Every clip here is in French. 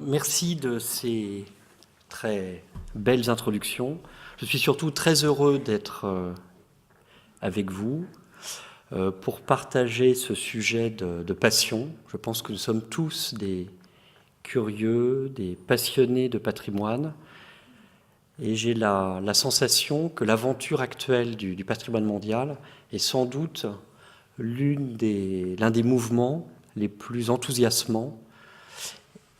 merci de ces très belles introductions. Je suis surtout très heureux d'être avec vous pour partager ce sujet de passion. Je pense que nous sommes tous des curieux, des passionnés de patrimoine. Et j'ai la sensation que l'aventure actuelle du patrimoine mondial est sans doute l'un des mouvements les plus enthousiasmants.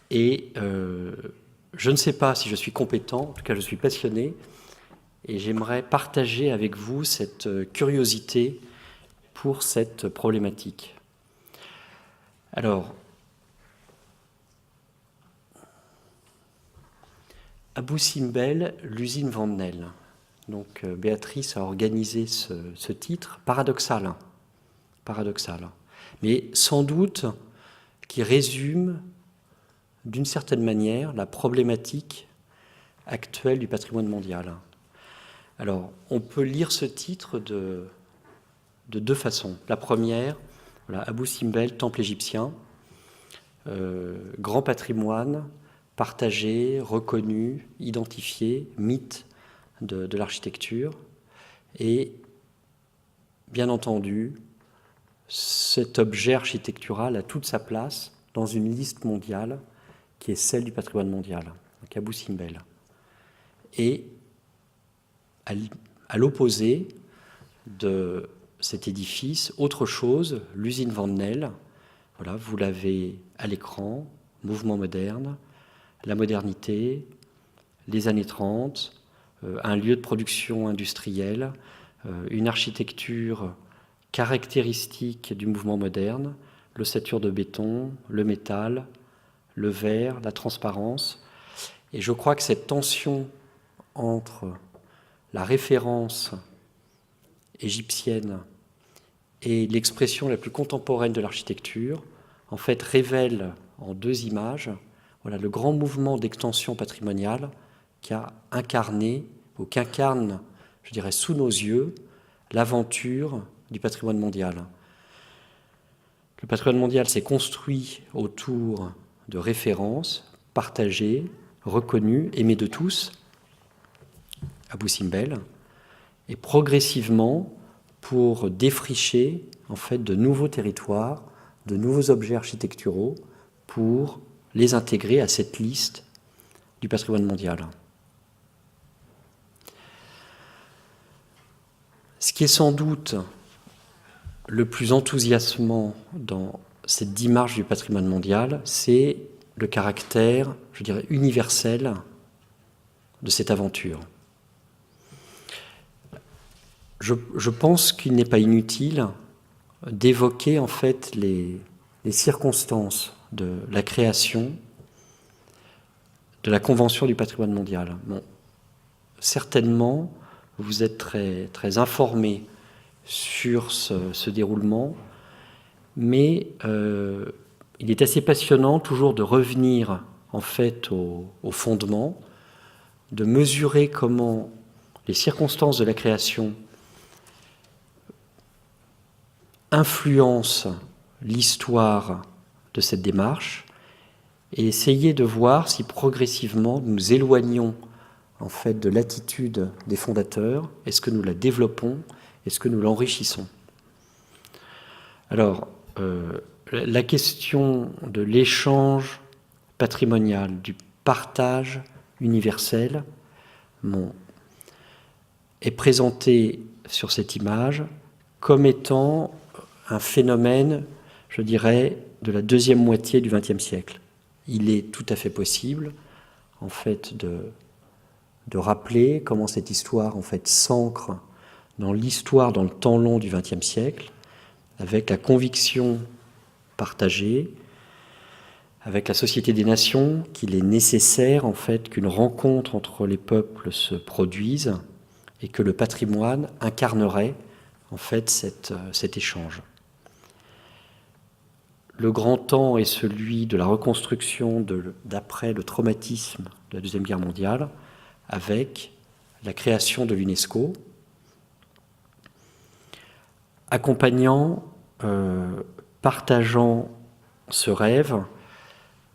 Et je ne sais pas si je suis compétent, en tout cas je suis passionné, et j'aimerais partager avec vous cette curiosité pour cette problématique. Alors, Abou Simbel, l'usine Vandel. Donc Béatrice a organisé ce titre, paradoxal, mais sans doute qui résume d'une certaine manière la problématique actuelle du patrimoine mondial. Alors, on peut lire ce titre de deux façons. La première, voilà, Abou Simbel, temple égyptien, grand patrimoine, partagé, reconnu, identifié, mythe de l'architecture. Et bien entendu, cet objet architectural a toute sa place dans une liste mondiale qui est celle du patrimoine mondial, donc Abou Simbel. Et à l'opposé de cet édifice, autre chose, l'usine Vandel. Voilà, vous l'avez à l'écran, mouvement moderne, la modernité, les années 30, un lieu de production industrielle, une architecture caractéristique du mouvement moderne, l'ossature de béton, le métal, le verre, la transparence. Et je crois que cette tension entre la référence égyptienne et l'expression la plus contemporaine de l'architecture, en fait, révèle en deux images voilà, le grand mouvement d'extension patrimoniale qui a incarné, ou qu'incarne, je dirais, sous nos yeux, l'aventure du patrimoine mondial. Le patrimoine mondial s'est construit autour de références partagées, reconnues, aimées de tous, Abou Simbel, et progressivement pour défricher en fait de nouveaux territoires, de nouveaux objets architecturaux pour les intégrer à cette liste du patrimoine mondial. Ce qui est sans doute le plus enthousiasmant dans cette démarche du patrimoine mondial, c'est le caractère, je dirais, universel de cette aventure. Je pense qu'il n'est pas inutile d'évoquer en fait les circonstances de la création de la Convention du patrimoine mondial. Bon, certainement, vous êtes très, très informés sur ce déroulement, mais il est assez passionnant toujours de revenir en fait au fondement, de mesurer comment les circonstances de la création influencent l'histoire de cette démarche et essayer de voir si progressivement nous nous éloignons en fait de l'attitude des fondateurs. Est-ce que nous la développons? Est-ce que nous l'enrichissons? Alors, la question de l'échange patrimonial, du partage universel, est présentée sur cette image comme étant un phénomène, je dirais, de la deuxième moitié du XXe siècle. Il est tout à fait possible, en fait, de rappeler comment cette histoire, en fait, s'ancre dans l'histoire, dans le temps long du XXe siècle, avec la conviction partagée, avec la Société des Nations, qu'il est nécessaire, en fait, qu'une rencontre entre les peuples se produise et que le patrimoine incarnerait, en fait, cet échange. Le grand temps est celui de la reconstruction d'après le traumatisme de la Deuxième Guerre mondiale, avec la création de l'UNESCO, accompagnant, partageant ce rêve,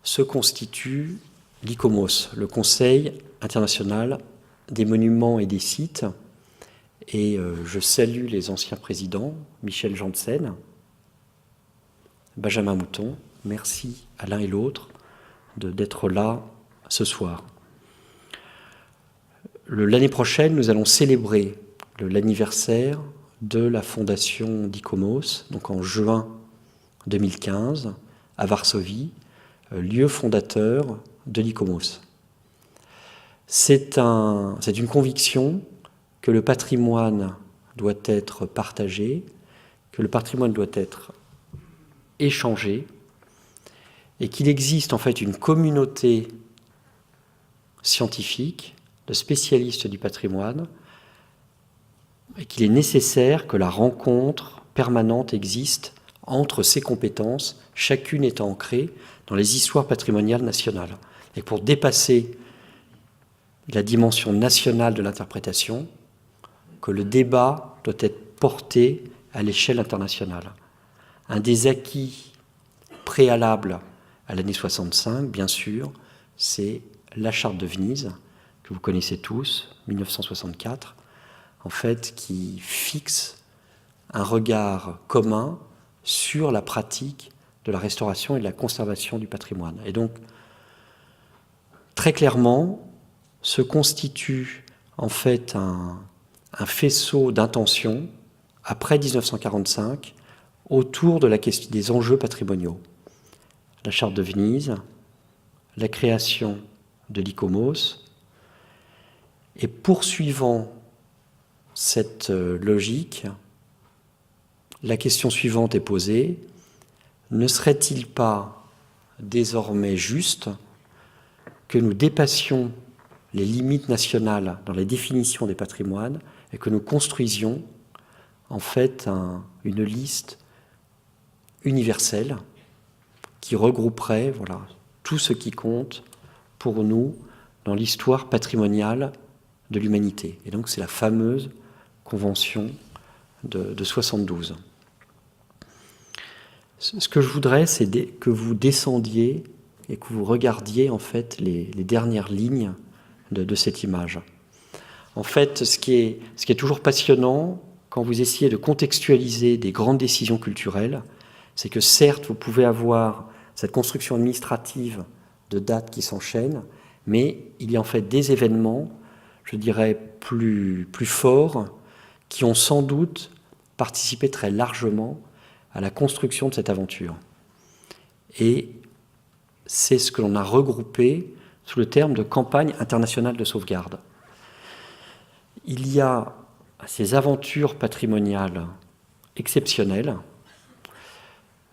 se constitue l'ICOMOS, le Conseil international des monuments et des sites. Et je salue les anciens présidents, Michel Janssen, Benjamin Mouton. Merci à l'un et l'autre d'être là ce soir. L'année prochaine, nous allons célébrer l'anniversaire de la fondation d'ICOMOS, donc en juin 2015, à Varsovie, lieu fondateur de l'ICOMOS. C'est une conviction que le patrimoine doit être partagé, que le patrimoine doit être échangé, et qu'il existe en fait une communauté scientifique de spécialistes du patrimoine, et qu'il est nécessaire que la rencontre permanente existe entre ces compétences, chacune étant ancrée dans les histoires patrimoniales nationales. Et pour dépasser la dimension nationale de l'interprétation, que le débat doit être porté à l'échelle internationale. Un des acquis préalables à l'année 65, bien sûr, c'est la Charte de Venise, que vous connaissez tous, 1964, en fait, qui fixe un regard commun sur la pratique de la restauration et de la conservation du patrimoine. Et donc, très clairement, se constitue en fait un faisceau d'intentions après 1945 autour de la question des enjeux patrimoniaux. La Charte de Venise, la création de l'ICOMOS, et poursuivant cette logique, la question suivante est posée: ne serait-il pas désormais juste que nous dépassions les limites nationales dans la définition des patrimoines et que nous construisions en fait une liste universelle qui regrouperait tout ce qui compte pour nous dans l'histoire patrimoniale de l'humanité. Et donc c'est la fameuse Convention de 72. Ce que je voudrais, c'est que vous descendiez et que vous regardiez en fait les dernières lignes de cette image. En fait, ce qui est toujours passionnant quand vous essayez de contextualiser des grandes décisions culturelles, c'est que certes, vous pouvez avoir cette construction administrative de dates qui s'enchaînent, mais il y a en fait des événements, je dirais, plus forts, qui ont sans doute participé très largement à la construction de cette aventure. Et c'est ce que l'on a regroupé sous le terme de campagne internationale de sauvegarde. Il y a ces aventures patrimoniales exceptionnelles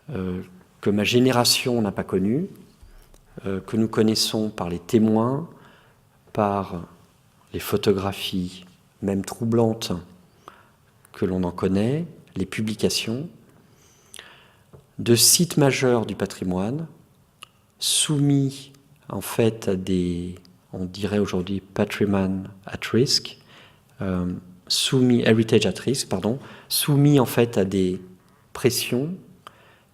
que ma génération n'a pas connues, que nous connaissons par les témoins, par les photographies, même troublantes, que l'on en connaît, les publications, de sites majeurs du patrimoine, soumis en fait à on dirait aujourd'hui patrimoine at risk, heritage at risk, soumis en fait à des pressions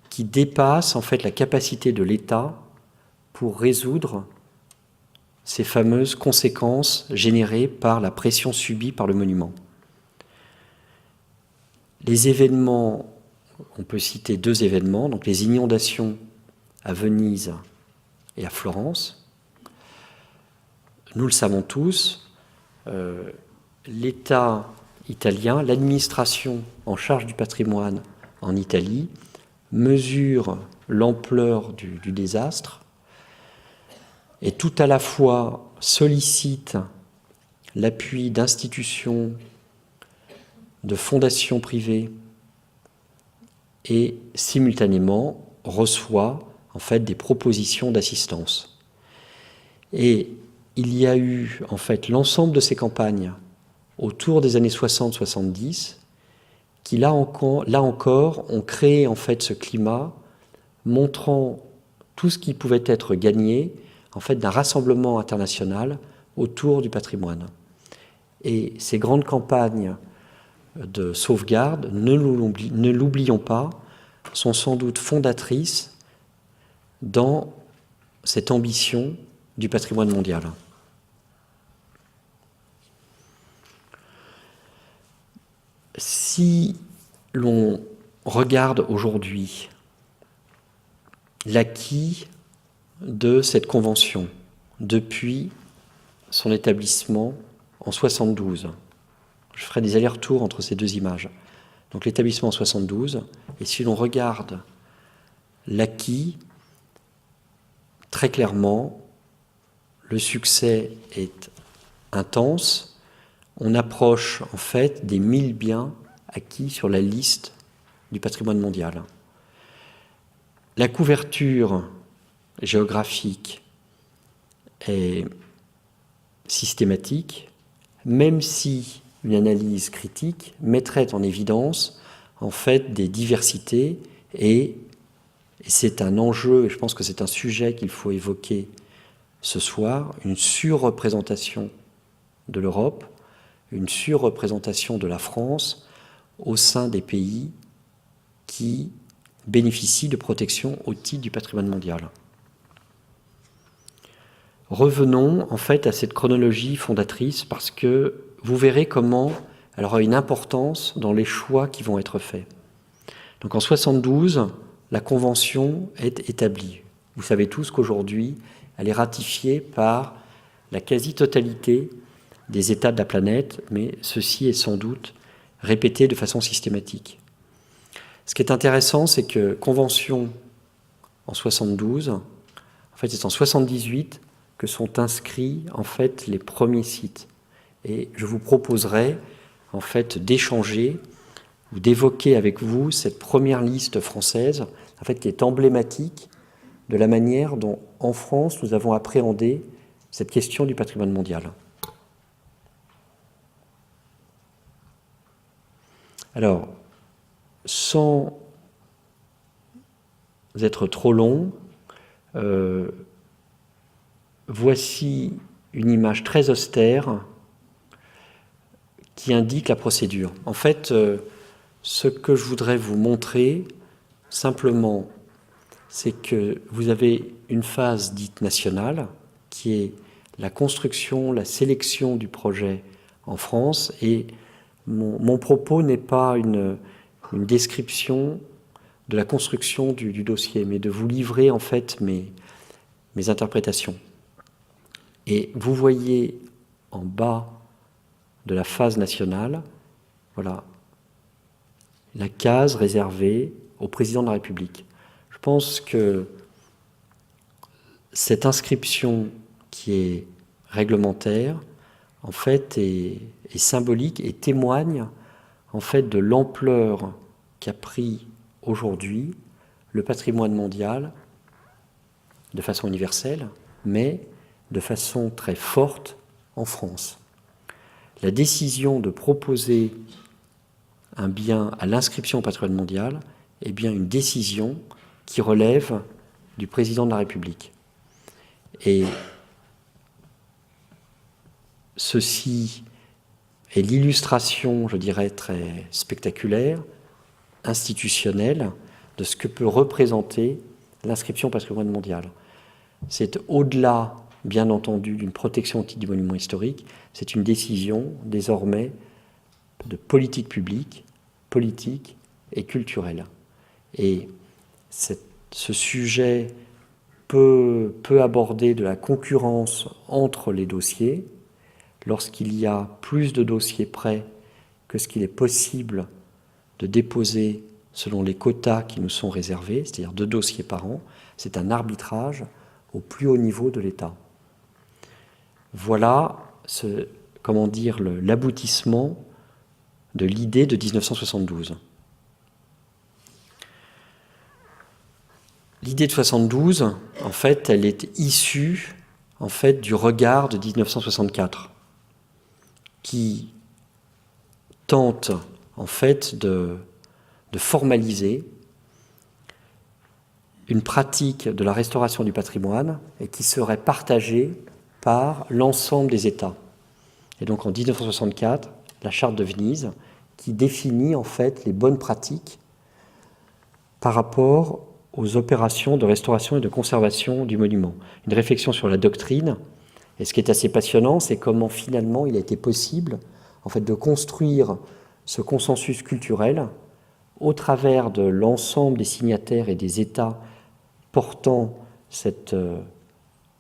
qui dépassent en fait la capacité de l'État pour résoudre ces fameuses conséquences générées par la pression subie par le monument. Les événements, on peut citer 2 événements, donc les inondations à Venise et à Florence. Nous le savons tous, l'État italien, l'administration en charge du patrimoine en Italie, mesure l'ampleur du désastre et tout à la fois sollicite l'appui d'institutions, de fondations privées et simultanément reçoit en fait des propositions d'assistance. Et il y a eu en fait l'ensemble de ces campagnes autour des années 60-70 qui là encore ont créé en fait ce climat montrant tout ce qui pouvait être gagné en fait d'un rassemblement international autour du patrimoine. Et ces grandes campagnes de sauvegarde, ne l'oublions pas, sont sans doute fondatrices dans cette ambition du patrimoine mondial. Si l'on regarde aujourd'hui l'acquis de cette convention depuis son établissement en 72, je ferai des allers-retours entre ces deux images. Donc l'établissement en 72, et si l'on regarde l'acquis, très clairement, le succès est intense. On approche en fait des 1000 biens acquis sur la liste du patrimoine mondial. La couverture géographique est systématique, même si une analyse critique mettrait en évidence en fait des diversités, et c'est un enjeu, et je pense que c'est un sujet qu'il faut évoquer ce soir, une surreprésentation de l'Europe, une surreprésentation de la France au sein des pays qui bénéficient de protection au titre du patrimoine mondial. Revenons en fait à cette chronologie fondatrice, parce que vous verrez comment elle aura une importance dans les choix qui vont être faits. Donc en 72, la Convention est établie. Vous savez tous qu'aujourd'hui, elle est ratifiée par la quasi-totalité des États de la planète, mais ceci est sans doute répété de façon systématique. Ce qui est intéressant, c'est que Convention en 72, en fait c'est en 78 que sont inscrits en fait les premiers sites. Et je vous proposerai en fait d'échanger ou d'évoquer avec vous cette première liste française, en fait qui est emblématique de la manière dont en France nous avons appréhendé cette question du patrimoine mondial. Alors, sans être trop long, voici une image très austère qui indique la procédure. En fait, ce que je voudrais vous montrer, simplement, c'est que vous avez une phase dite nationale, qui est la construction, la sélection du projet en France, et mon propos n'est pas une description de la construction du dossier, mais de vous livrer en fait mes interprétations. Et vous voyez en bas de la phase nationale, voilà, la case réservée au président de la République. Je pense que cette inscription qui est réglementaire, en fait, est symbolique et témoigne en fait de l'ampleur qu'a pris aujourd'hui le patrimoine mondial de façon universelle, mais de façon très forte en France. La décision de proposer un bien à l'inscription au patrimoine mondial est bien une décision qui relève du président de la République. Et ceci est l'illustration, je dirais, très spectaculaire, institutionnelle, de ce que peut représenter l'inscription au patrimoine mondial. C'est au-delà, bien entendu, d'une protection au titre du monument historique, c'est une décision désormais de politique publique, politique et culturelle. Et ce sujet peut aborder de la concurrence entre les dossiers, lorsqu'il y a plus de dossiers prêts que ce qu'il est possible de déposer selon les quotas qui nous sont réservés, c'est-à-dire 2 dossiers par an, c'est un arbitrage au plus haut niveau de l'État. Voilà l'aboutissement de l'idée de 1972. L'idée de 72, en fait, elle est issue en fait, du regard de 1964, qui tente en fait de formaliser une pratique de la restauration du patrimoine et qui serait partagée par l'ensemble des États. Et donc en 1964, la Charte de Venise qui définit en fait les bonnes pratiques par rapport aux opérations de restauration et de conservation du monument. Une réflexion sur la doctrine. Et ce qui est assez passionnant, c'est comment finalement il a été possible en fait, de construire ce consensus culturel au travers de l'ensemble des signataires et des États portant cette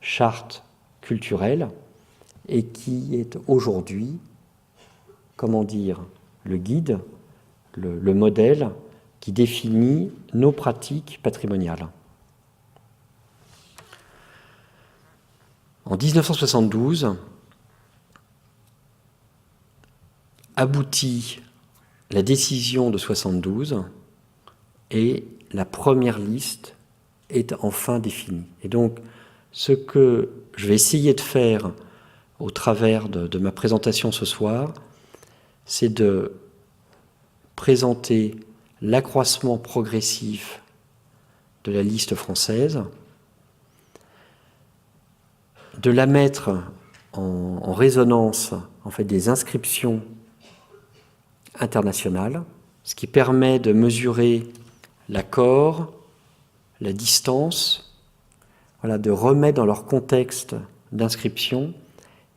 charte culturelle et qui est aujourd'hui, comment dire, le guide, le modèle qui définit nos pratiques patrimoniales. En 1972, aboutit la décision de 72 et la première liste est enfin définie. Et donc, ce que je vais essayer de faire au travers de ma présentation ce soir, c'est de présenter l'accroissement progressif de la liste française, de la mettre en résonance en fait, des inscriptions internationales, ce qui permet de mesurer l'accord, la distance, voilà, de remettre dans leur contexte d'inscription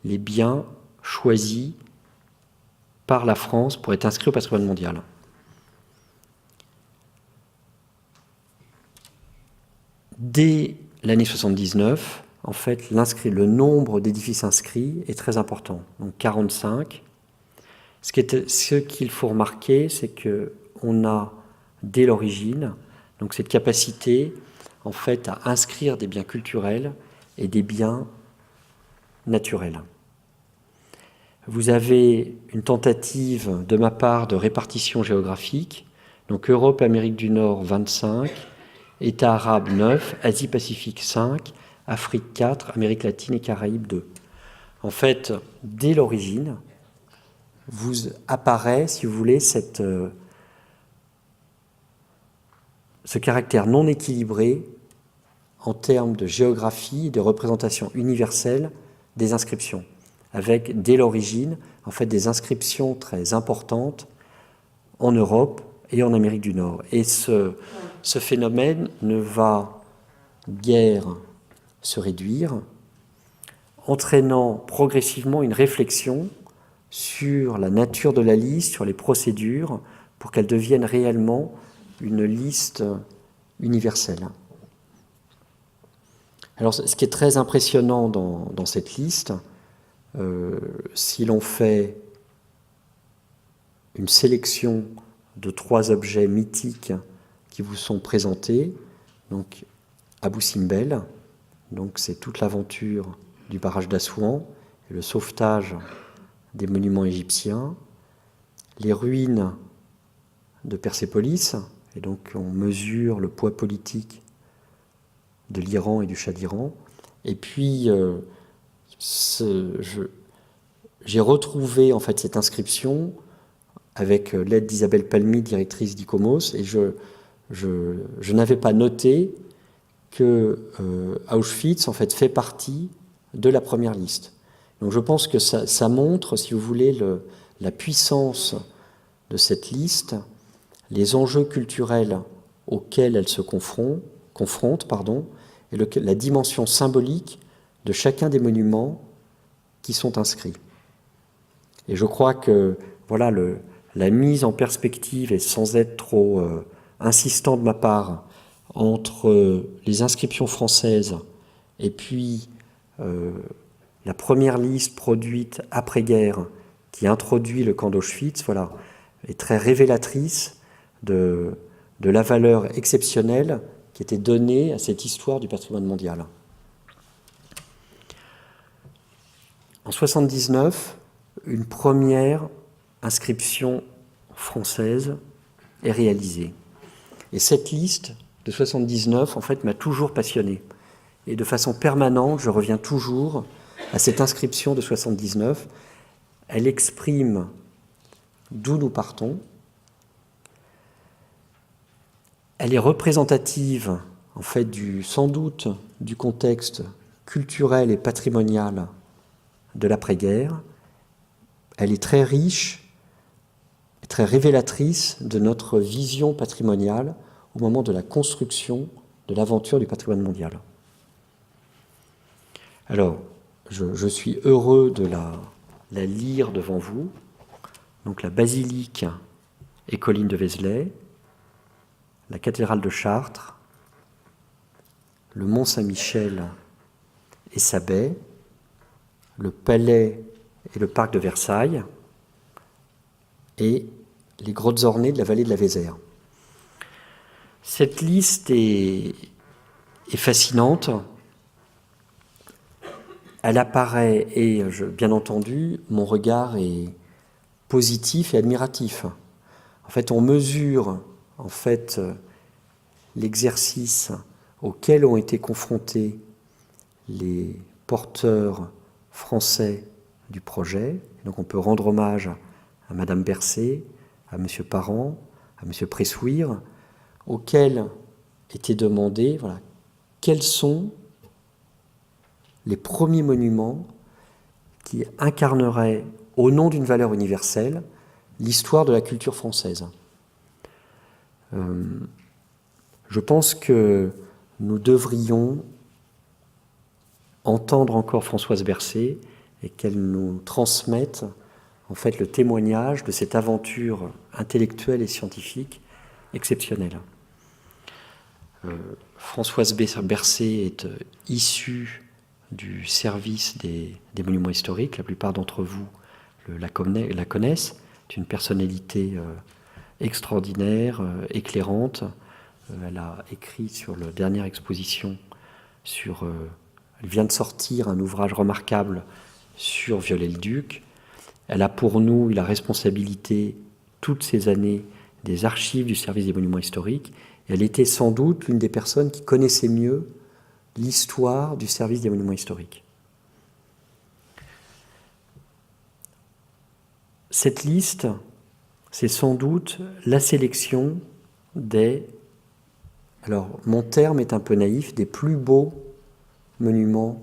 les biens choisis par la France pour être inscrits au patrimoine mondial. Dès l'année 79, en fait, le nombre d'édifices inscrits est très important, donc 45. Ce qu'il faut remarquer, c'est qu'on a, dès l'origine, donc cette capacité, en fait, à inscrire des biens culturels et des biens naturels. Vous avez une tentative de ma part de répartition géographique, donc Europe, Amérique du Nord, 25, États arabes, 9, Asie-Pacifique, 5, Afrique, 4, Amérique latine et Caraïbes, 2. En fait, dès l'origine, vous apparaît, si vous voulez, ce caractère non équilibré en termes de géographie et de représentation universelle des inscriptions, avec, dès l'origine, en fait, des inscriptions très importantes en Europe et en Amérique du Nord. Et ce phénomène ne va guère se réduire, entraînant progressivement une réflexion sur la nature de la liste, sur les procédures, pour qu'elle devienne réellement une liste universelle. Alors, ce qui est très impressionnant dans cette liste, si l'on fait une sélection de 3 objets mythiques qui vous sont présentés, donc Abou Simbel, donc c'est toute l'aventure du barrage d'Assouan et le sauvetage des monuments égyptiens, les ruines de Persépolis, et donc on mesure le poids politique de l'Iran et du Shah d'Iran. Et puis, j'ai retrouvé en fait cette inscription avec l'aide d'Isabelle Palmy, directrice d'ICOMOS, et je n'avais pas noté que Auschwitz en fait fait partie de la première liste. Donc je pense que ça montre, si vous voulez, la puissance de cette liste, les enjeux culturels auxquels elle se confronte, et la dimension symbolique de chacun des monuments qui sont inscrits. Et je crois que voilà, la mise en perspective, et sans être trop insistant de ma part, entre les inscriptions françaises et puis la première liste produite après-guerre qui introduit le camp d'Auschwitz, voilà, est très révélatrice de la valeur exceptionnelle qui était donnée à cette histoire du patrimoine mondial. En 1979, une première inscription française est réalisée. Et cette liste de 79, en fait, m'a toujours passionné. Et de façon permanente, je reviens toujours à cette inscription de 79. Elle exprime d'où nous partons. Elle est représentative, en fait, sans doute, du contexte culturel et patrimonial de l'après-guerre. Elle est très riche, très révélatrice de notre vision patrimoniale au moment de la construction de l'aventure du patrimoine mondial. Alors, je suis heureux de la lire devant vous. Donc la basilique et colline de Vézelay, la cathédrale de Chartres, le mont Saint-Michel et sa baie, le palais et le parc de Versailles, et les grottes ornées de la vallée de la Vézère. Cette liste est fascinante. Elle apparaît, et bien entendu, mon regard est positif et admiratif. En fait, on mesure l'exercice auquel ont été confrontés les porteurs français du projet. Donc on peut rendre hommage à Madame Bercé, à M. Parent, à M. Pressouire, auxquels était demandé quels sont les premiers monuments qui incarneraient, au nom d'une valeur universelle, l'histoire de la culture française. Je pense que nous devrions entendre encore Françoise Bercé et qu'elle nous transmette le témoignage de cette aventure intellectuelle et scientifique exceptionnelle. Françoise Bercé est issue du service des monuments historiques. La plupart d'entre vous la connaissent. C'est une personnalité extraordinaire, éclairante. Elle a écrit sur la dernière exposition elle vient de sortir un ouvrage remarquable sur Viollet-le-Duc. Elle a pour nous la responsabilité, toutes ces années, des archives du service des monuments historiques. Et elle était sans doute l'une des personnes qui connaissait mieux l'histoire du service des monuments historiques. Cette liste, c'est sans doute la sélection alors mon terme est un peu naïf, des plus beaux monuments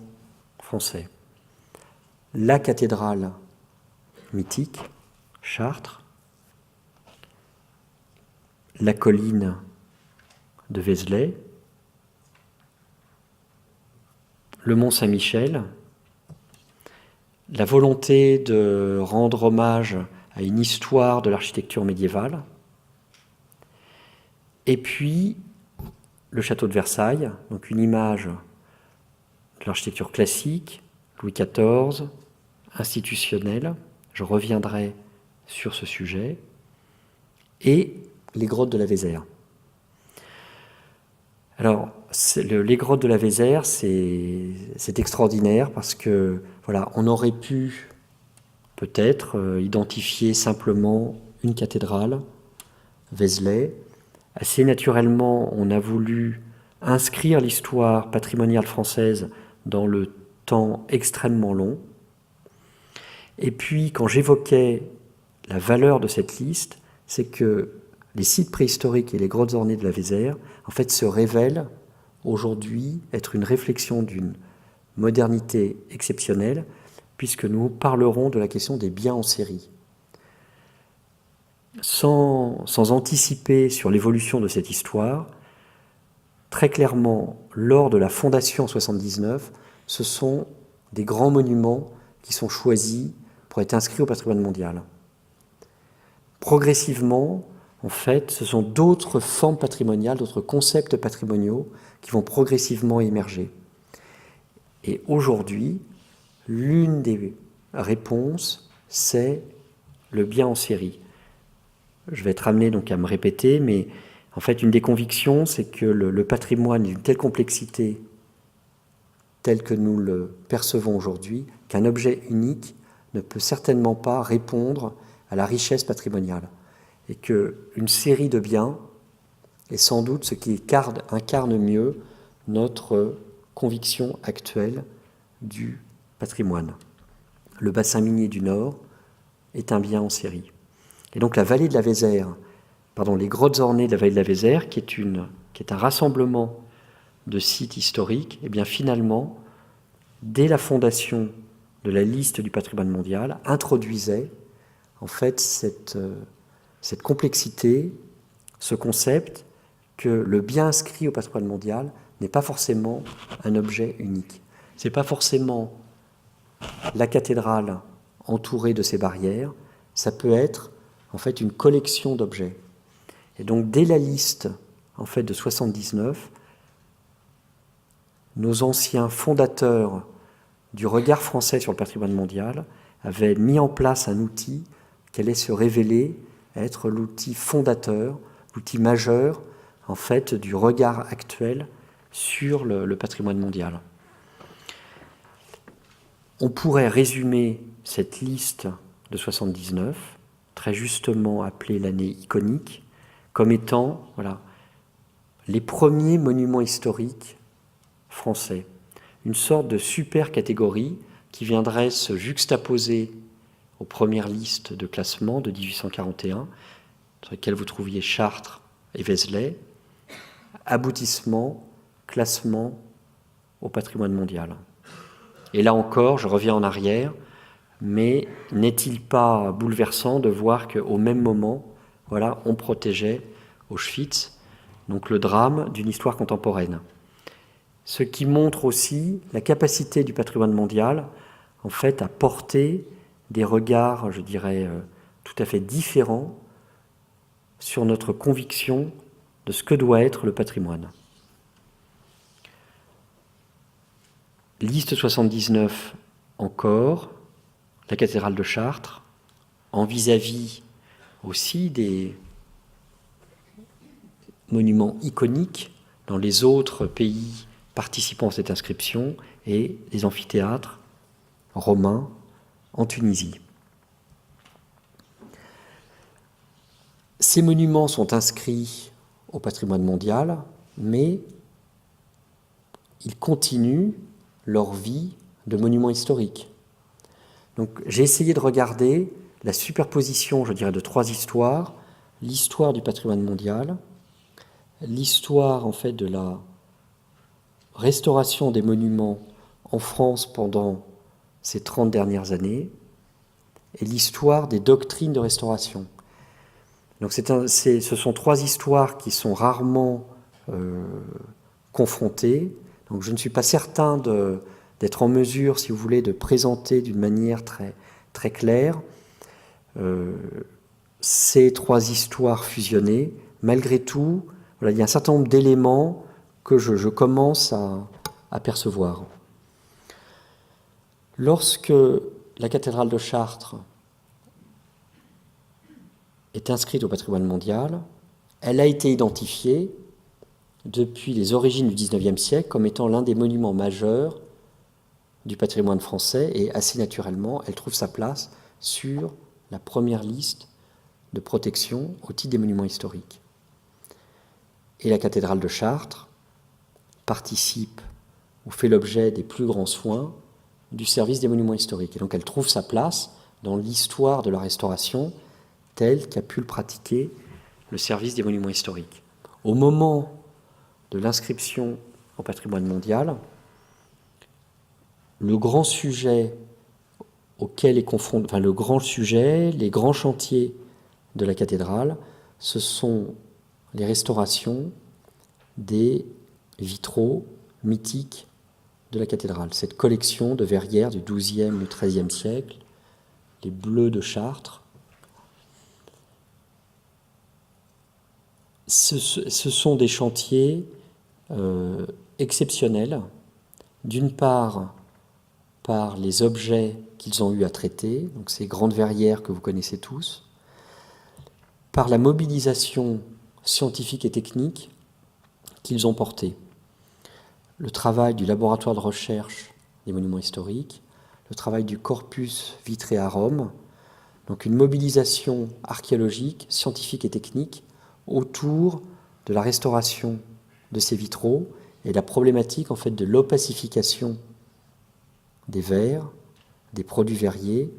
français. La cathédrale mythique, Chartres, la colline de Vézelay, le mont Saint-Michel, la volonté de rendre hommage à une histoire de l'architecture médiévale, et puis le château de Versailles, donc une image de l'architecture classique, Louis XIV, institutionnelle, je reviendrai sur ce sujet, et les grottes de la Vézère. Alors, les grottes de la Vézère, c'est extraordinaire parce que, on aurait pu peut-être identifier simplement une cathédrale, Vézelay. Assez naturellement, on a voulu inscrire l'histoire patrimoniale française dans le temps extrêmement long. Et puis, quand j'évoquais la valeur de cette liste, c'est que les sites préhistoriques et les grottes ornées de la Vézère, se révèlent aujourd'hui être une réflexion d'une modernité exceptionnelle, puisque nous parlerons de la question des biens en série. Sans anticiper sur l'évolution de cette histoire, très clairement, lors de la fondation en 1979, ce sont des grands monuments qui sont choisis pour être inscrits au patrimoine mondial. Progressivement, ce sont d'autres formes patrimoniales, d'autres concepts patrimoniaux qui vont progressivement émerger. Et aujourd'hui, l'une des réponses, c'est le bien en série. Je vais être amené donc à me répéter, mais une des convictions, c'est que le patrimoine est d'une telle complexité, tel que nous le percevons aujourd'hui, qu'un objet unique ne peut certainement pas répondre à la richesse patrimoniale. Et qu'une série de biens est sans doute ce qui incarne mieux notre conviction actuelle du patrimoine. Le bassin minier du Nord est un bien en série. Et donc la vallée de la Vézère, les grottes ornées de la vallée de la Vézère, qui est un rassemblement de sites historiques, et bien finalement, dès la fondation de la liste du patrimoine mondial, introduisait cette complexité, ce concept que le bien inscrit au patrimoine mondial n'est pas forcément un objet unique. Ce n'est pas forcément la cathédrale entourée de ses barrières, ça peut être en fait une collection d'objets. Et donc dès la liste en fait de 79, nos anciens fondateurs du regard français sur le patrimoine mondial avaient mis en place un outil qui allait se révéler être l'outil fondateur, l'outil majeur en fait du regard actuel sur le patrimoine mondial. On pourrait résumer cette liste de 79, très justement appelée l'année iconique, comme étant les premiers monuments historiques français, une sorte de super catégorie qui viendrait se juxtaposer aux premières listes de classement de 1841, sur lesquelles vous trouviez Chartres et Vézelay, aboutissement, classement au patrimoine mondial. Et là encore, je reviens en arrière, mais n'est-il pas bouleversant de voir qu'au même moment, on protégeait Auschwitz, donc le drame d'une histoire contemporaine. Ce qui montre aussi la capacité du patrimoine mondial, en fait, à porter des regards, je dirais, tout à fait différents sur notre conviction de ce que doit être le patrimoine. Liste 79 encore, la cathédrale de Chartres, en vis-à-vis aussi des monuments iconiques dans les autres pays participant à cette inscription et les amphithéâtres romains en Tunisie. Ces monuments sont inscrits au patrimoine mondial, mais ils continuent leur vie de monuments historiques. Donc j'ai essayé de regarder la superposition, je dirais, de trois histoires: l'histoire du patrimoine mondial, l'histoire en fait de la restauration des monuments en France pendant ces 30 dernières années, et l'histoire des doctrines de restauration. Donc ce sont trois histoires qui sont rarement confrontées. Donc je ne suis pas certain d'être en mesure, si vous voulez, de présenter d'une manière très, très claire ces trois histoires fusionnées. Malgré tout, il y a un certain nombre d'éléments que je commence à percevoir. Lorsque la cathédrale de Chartres est inscrite au patrimoine mondial, elle a été identifiée depuis les origines du XIXe siècle comme étant l'un des monuments majeurs du patrimoine français, et assez naturellement, elle trouve sa place sur la première liste de protection au titre des monuments historiques. Et la cathédrale de Chartres participe ou fait l'objet des plus grands soins du service des monuments historiques. Et donc elle trouve sa place dans l'histoire de la restauration telle qu'a pu le pratiquer le service des monuments historiques. Au moment de l'inscription au patrimoine mondial, le grand sujet auquel est confronté, le grand sujet, les grands chantiers de la cathédrale, ce sont les restaurations des vitraux mythiques de la cathédrale. Cette collection de verrières du XIIe, du XIIIe siècle, les bleus de Chartres. Ce sont des chantiers exceptionnels, d'une part par les objets qu'ils ont eu à traiter, donc ces grandes verrières que vous connaissez tous, par la mobilisation scientifique et technique qu'ils ont portée. Le travail du laboratoire de recherche des monuments historiques, le travail du corpus vitré à Rome, donc une mobilisation archéologique, scientifique et technique autour de la restauration de ces vitraux et la problématique en fait de l'opacification des verres, des produits verriers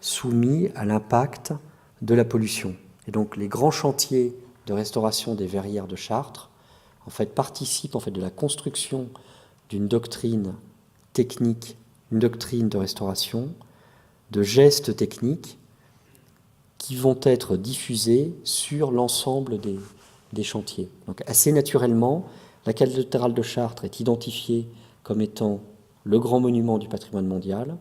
soumis à l'impact de la pollution. Et donc les grands chantiers de restauration des verrières de Chartres en fait participent en fait de la construction d'une doctrine technique, une doctrine de restauration, de gestes techniques qui vont être diffusés sur l'ensemble des chantiers. Donc assez naturellement, la cathédrale de Chartres est identifiée comme étant le grand monument du patrimoine mondial,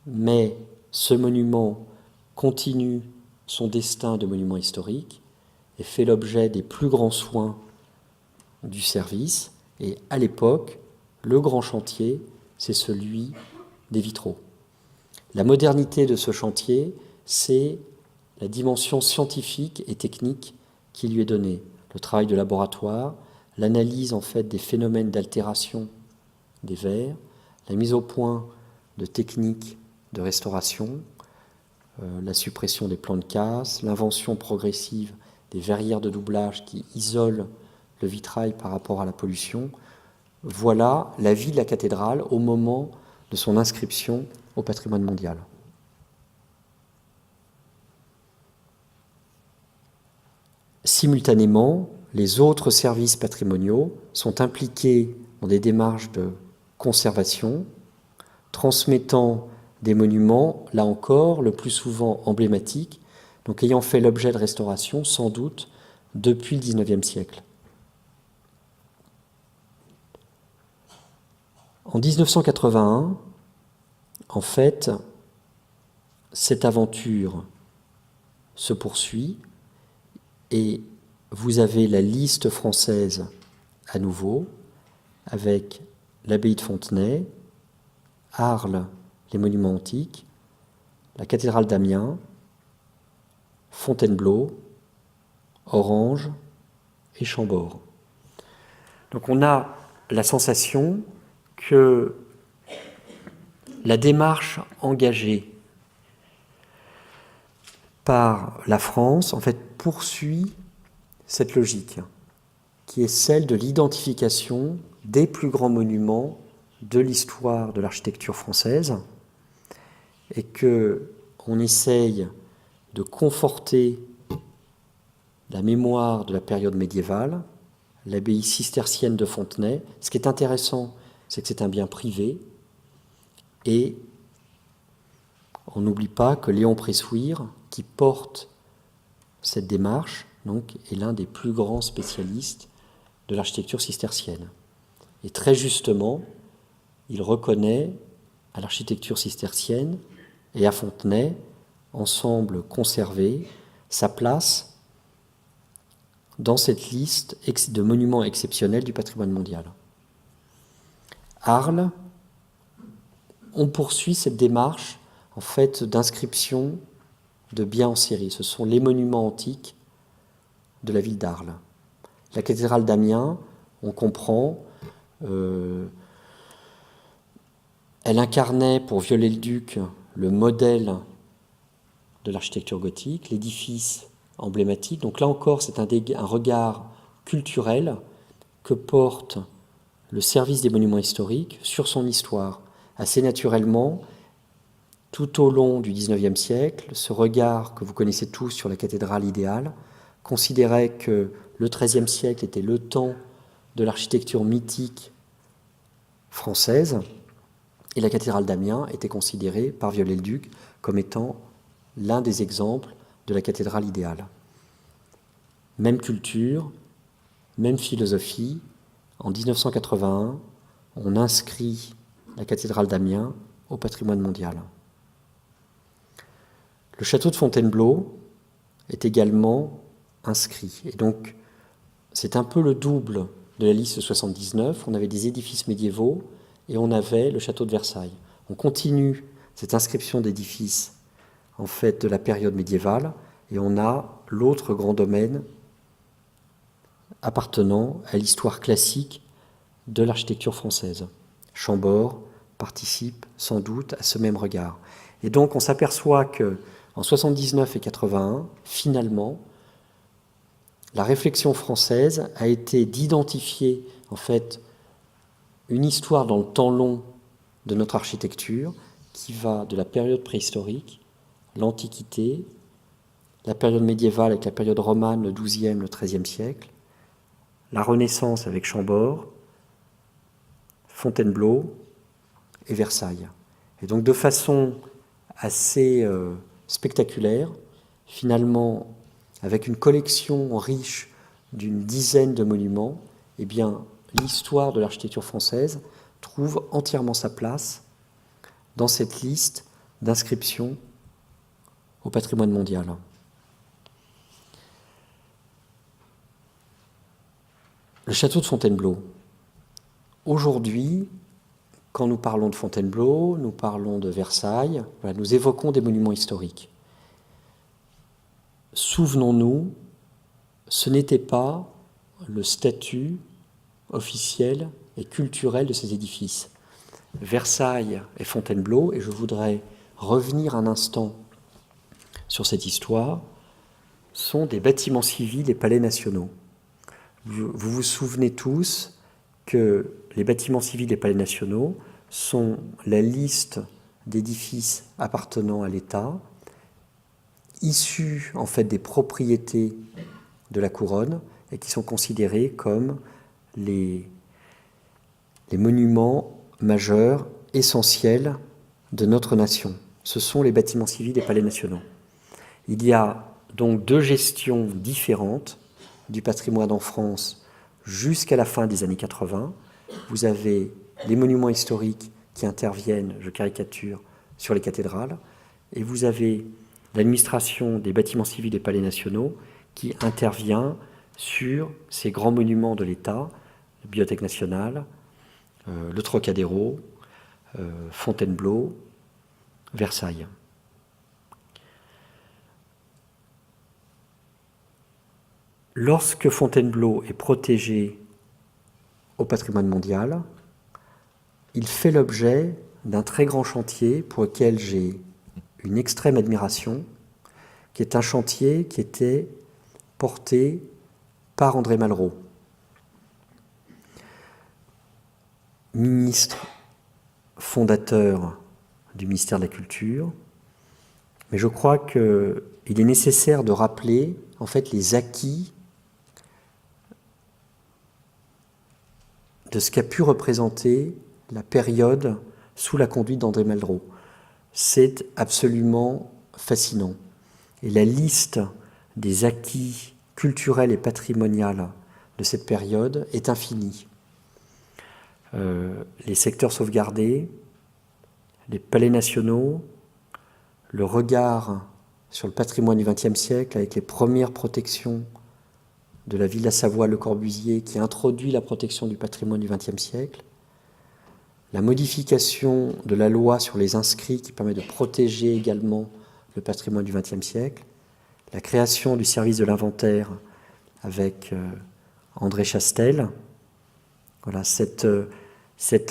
mais ce monument continue son destin de monument historique et fait l'objet des plus grands soins du service. Et à l'époque, le grand chantier, c'est celui des vitraux. La modernité de ce chantier, c'est la dimension scientifique et technique qui lui est donnée. Le travail de laboratoire, l'analyse en fait des phénomènes d'altération des verres, la mise au point de techniques de restauration, la suppression des plans de casse, l'invention progressive des verrières de doublage qui isolent le vitrail par rapport à la pollution. Voilà la vie de la cathédrale au moment de son inscription au patrimoine mondial. Simultanément, les autres services patrimoniaux sont impliqués dans des démarches de conservation, transmettant des monuments, là encore, le plus souvent emblématiques, donc ayant fait l'objet de restauration, sans doute, depuis le XIXe siècle. En 1981, en fait, cette aventure se poursuit et vous avez la liste française à nouveau, avec l'abbaye de Fontenay, Arles, les monuments antiques, la cathédrale d'Amiens, Fontainebleau, Orange et Chambord. Donc on a la sensation que la démarche engagée par la France, en fait, poursuit cette logique, qui est celle de l'identification des plus grands monuments de l'histoire de l'architecture française, et qu'on essaye de conforter la mémoire de la période médiévale, l'abbaye cistercienne de Fontenay. Ce qui est intéressant, c'est que c'est un bien privé, et on n'oublie pas que Léon Pressuire, qui porte cette démarche, donc, est l'un des plus grands spécialistes de l'architecture cistercienne. Et très justement, il reconnaît à l'architecture cistercienne et à Fontenay, ensemble conservés, sa place dans cette liste de monuments exceptionnels du patrimoine mondial. Arles, on poursuit cette démarche en fait d'inscription de biens en série. Ce sont les monuments antiques de la ville d'Arles. La cathédrale d'Amiens, on comprend, elle incarnait pour Viollet-le-Duc le modèle de l'architecture gothique, l'édifice emblématique. Donc là encore, c'est un regard culturel que porte le service des monuments historiques sur son histoire. Assez naturellement, tout au long du XIXe siècle, ce regard que vous connaissez tous sur la cathédrale idéale considérait que le XIIIe siècle était le temps de l'architecture mythique française, et la cathédrale d'Amiens était considérée par Viollet-le-Duc comme étant l'un des exemples de la cathédrale idéale. Même culture, même philosophie. En 1981, on inscrit la cathédrale d'Amiens au patrimoine mondial. Le château de Fontainebleau est également inscrit. Et donc, c'est un peu le double de la liste 79. On avait des édifices médiévaux et on avait le château de Versailles. On continue cette inscription d'édifices en fait de la période médiévale et on a l'autre grand domaine appartenant à l'histoire classique de l'architecture française. Chambord participe sans doute à ce même regard. Et donc on s'aperçoit que en 79 et 81, finalement, la réflexion française a été d'identifier en fait une histoire dans le temps long de notre architecture qui va de la période préhistorique, l'Antiquité, la période médiévale avec la période romane, le XIIe, le XIIIe siècle, la Renaissance avec Chambord, Fontainebleau et Versailles. Et donc de façon assez spectaculaire, finalement, avec une collection riche d'une dizaine de monuments, eh bien, l'histoire de l'architecture française trouve entièrement sa place dans cette liste d'inscriptions au patrimoine mondial. Le château de Fontainebleau. Aujourd'hui, quand nous parlons de Fontainebleau, nous parlons de Versailles, voilà, nous évoquons des monuments historiques. Souvenons-nous, ce n'était pas le statut officiel et culturel de ces édifices. Versailles et Fontainebleau, et je voudrais revenir un instant sur cette histoire, sont des bâtiments civils et palais nationaux. Vous vous souvenez tous que les bâtiments civils et palais nationaux sont la liste d'édifices appartenant à l'État, issus en fait des propriétés de la couronne et qui sont considérés comme les monuments majeurs, essentiels de notre nation. Ce sont les bâtiments civils et palais nationaux. Il y a donc deux gestions différentes du patrimoine en France jusqu'à la fin des années 80. Vous avez les monuments historiques qui interviennent, je caricature, sur les cathédrales, et vous avez l'administration des bâtiments civils et palais nationaux qui intervient sur ces grands monuments de l'État, la Bibliothèque nationale, le Trocadéro, Fontainebleau, Versailles. Lorsque Fontainebleau est protégé au patrimoine mondial, il fait l'objet d'un très grand chantier pour lequel j'ai une extrême admiration, qui est un chantier qui était porté par André Malraux, ministre fondateur du ministère de la Culture. Mais je crois qu'il est nécessaire de rappeler en fait les acquis de ce qu'a pu représenter la période sous la conduite d'André Malraux. C'est absolument fascinant. Et la liste des acquis culturels et patrimoniaux de cette période est infinie. Les secteurs sauvegardés, les palais nationaux, le regard sur le patrimoine du XXe siècle avec les premières protections de la Villa Savoie-Le Corbusier qui introduit la protection du patrimoine du XXe siècle, la modification de la loi sur les inscrits qui permet de protéger également le patrimoine du XXe siècle, la création du service de l'inventaire avec André Chastel. Voilà, cette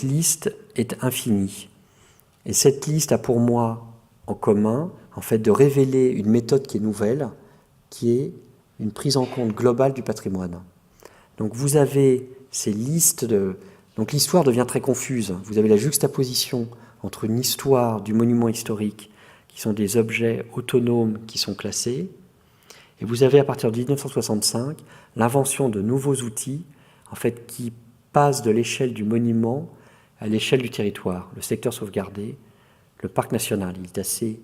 liste est infinie. Et cette liste a pour moi en commun, en fait, de révéler une méthode qui est nouvelle, qui est une prise en compte globale du patrimoine. Donc vous avez ces listes de... Donc l'histoire devient très confuse. Vous avez la juxtaposition entre une histoire du monument historique, qui sont des objets autonomes qui sont classés, et vous avez à partir de 1965 l'invention de nouveaux outils, en fait, qui passent de l'échelle du monument à l'échelle du territoire, le secteur sauvegardé, le parc national. Il est assez,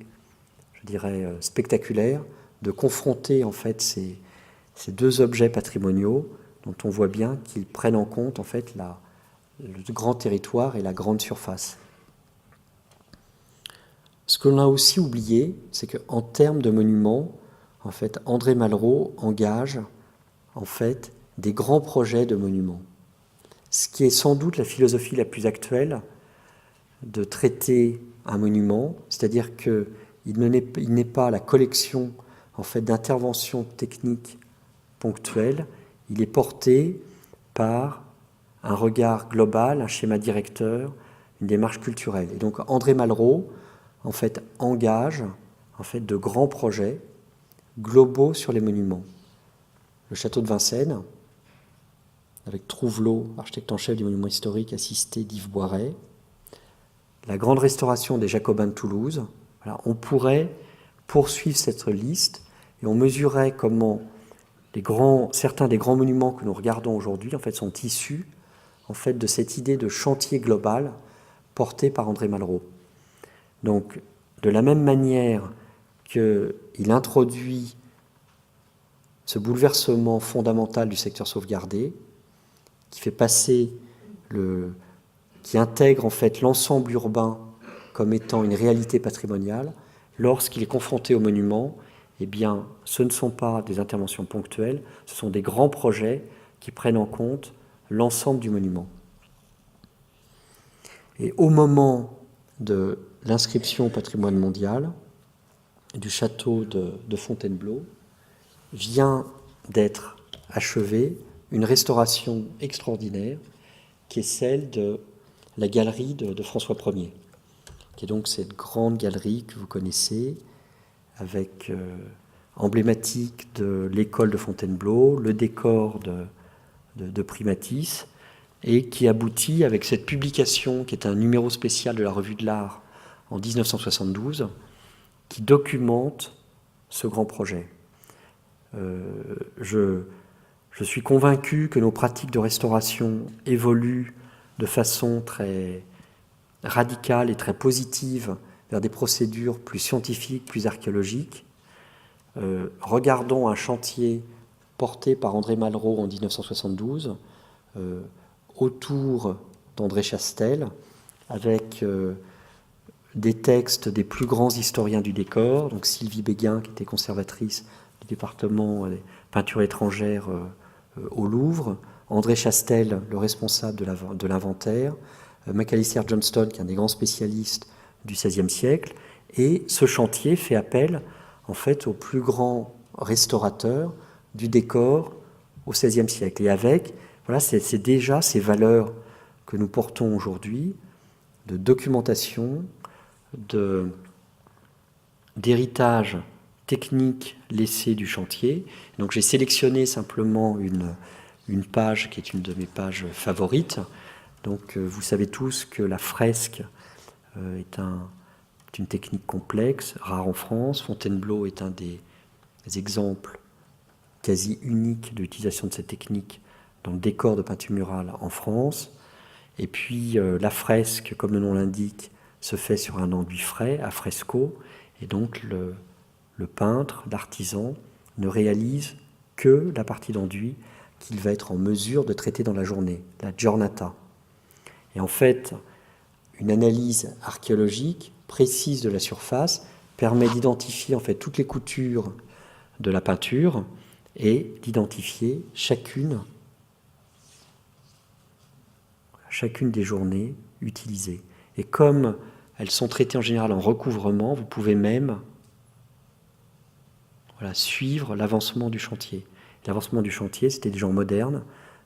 je dirais, spectaculaire de confronter en fait ces deux objets patrimoniaux dont on voit bien qu'ils prennent en compte en fait le grand territoire et la grande surface. Ce que l'on a aussi oublié, c'est qu'en termes de monuments, en fait, André Malraux engage en fait des grands projets de monuments. Ce qui est sans doute la philosophie la plus actuelle de traiter un monument, c'est-à-dire qu'il n'est pas la collection en fait, d'interventions techniques ponctuelles, il est porté par un regard global, un schéma directeur, une démarche culturelle. Et donc André Malraux en fait, engage en fait, de grands projets globaux sur les monuments. Le château de Vincennes, avec Trouvelot, architecte en chef du monument historique, assisté d'Yves Boiret, la grande restauration des Jacobins de Toulouse. Voilà, on pourrait poursuivre cette liste et on mesurait comment certains des grands monuments que nous regardons aujourd'hui en fait, sont issus en fait, de cette idée de chantier global porté par André Malraux. Donc, de la même manière qu'il introduit ce bouleversement fondamental du secteur sauvegardé, qui fait passer qui intègre en fait l'ensemble urbain comme étant une réalité patrimoniale, lorsqu'il est confronté au monument, eh bien, ce ne sont pas des interventions ponctuelles, ce sont des grands projets qui prennent en compte l'ensemble du monument. Et au moment de l'inscription au patrimoine mondial du château de Fontainebleau, vient d'être achevée une restauration extraordinaire qui est celle de la galerie de François Ier, qui est donc cette grande galerie que vous connaissez, avec emblématique de l'école de Fontainebleau, le décor de Primatis, et qui aboutit avec cette publication qui est un numéro spécial de la Revue de l'Art en 1972, qui documente ce grand projet. Je suis convaincu que nos pratiques de restauration évoluent de façon très radicale et très positive vers des procédures plus scientifiques, plus archéologiques. Regardons un chantier porté par André Malraux en 1972 autour d'André Chastel, avec des textes des plus grands historiens du décor, donc Sylvie Béguin, qui était conservatrice du département des peintures étrangères au Louvre, André Chastel, le responsable de l'inventaire, Macalister Johnston, qui est un des grands spécialistes du XVIe siècle, et ce chantier fait appel en fait aux plus grands restaurateurs du décor au XVIe siècle. Et avec, voilà, c'est déjà ces valeurs que nous portons aujourd'hui, de documentation, d'héritage technique laissé du chantier. Donc j'ai sélectionné simplement une page qui est une de mes pages favorites. Donc vous savez tous que la fresque est une technique complexe, rare en France. Fontainebleau est un des exemples quasi uniques de l'utilisation de cette technique dans le décor de peinture murale en France. Et puis la fresque, comme le nom l'indique, se fait sur un enduit frais, à fresco, et donc le peintre, l'artisan, ne réalise que la partie d'enduit qu'il va être en mesure de traiter dans la journée, la giornata. Et en fait, une analyse archéologique précise de la surface permet d'identifier en fait toutes les coutures de la peinture et d'identifier chacune des journées utilisées. Et comme elles sont traitées en général en recouvrement, vous pouvez même suivre l'avancement du chantier. L'avancement du chantier, c'était des gens modernes,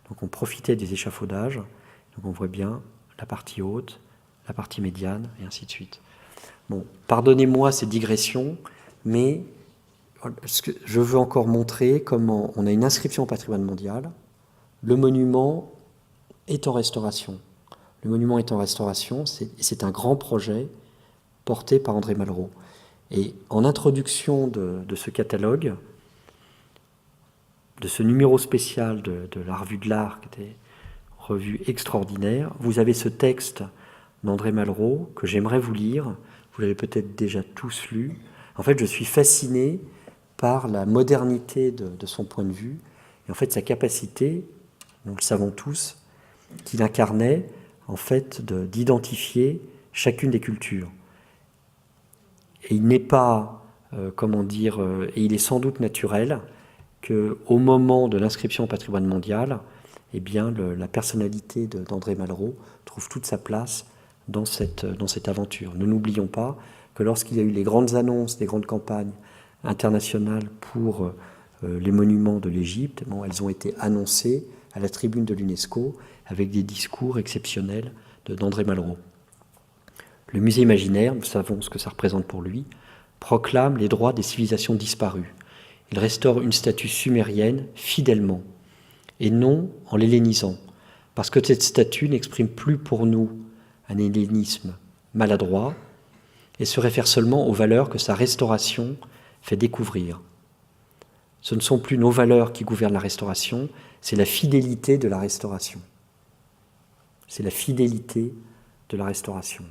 donc on profitait des échafaudages, donc on voit bien la partie haute, la partie médiane, et ainsi de suite. Bon, pardonnez-moi ces digressions, mais je veux encore montrer comment on a une inscription au patrimoine mondial, le monument est en restauration. Le monument est en restauration, c'est un grand projet porté par André Malraux. Et en introduction de ce catalogue, de ce numéro spécial de la Revue de l'Art, qui était une revue extraordinaire, vous avez ce texte d'André Malraux que j'aimerais vous lire. Vous l'avez peut-être déjà tous lu. En fait, je suis fasciné par la modernité de son point de vue et en fait sa capacité, nous le savons tous, qu'il incarnait en fait d'identifier chacune des cultures. Et il n'est pas, et il est sans doute naturel qu'au moment de l'inscription au patrimoine mondial, eh bien, la personnalité d'André Malraux trouve toute sa place dans cette aventure. Ne n'oublions pas que lorsqu'il y a eu les grandes annonces des grandes campagnes internationales pour les monuments de l'Égypte, elles ont été annoncées à la tribune de l'UNESCO avec des discours exceptionnels d'André Malraux. Le musée imaginaire, nous savons ce que ça représente pour lui, proclame les droits des civilisations disparues. Il restaure une statue sumérienne fidèlement, et non en l'hellénisant, parce que cette statue n'exprime plus pour nous un hellénisme maladroit et se réfère seulement aux valeurs que sa restauration fait découvrir. Ce ne sont plus nos valeurs qui gouvernent la restauration, c'est la fidélité de la restauration. C'est la fidélité de la restauration.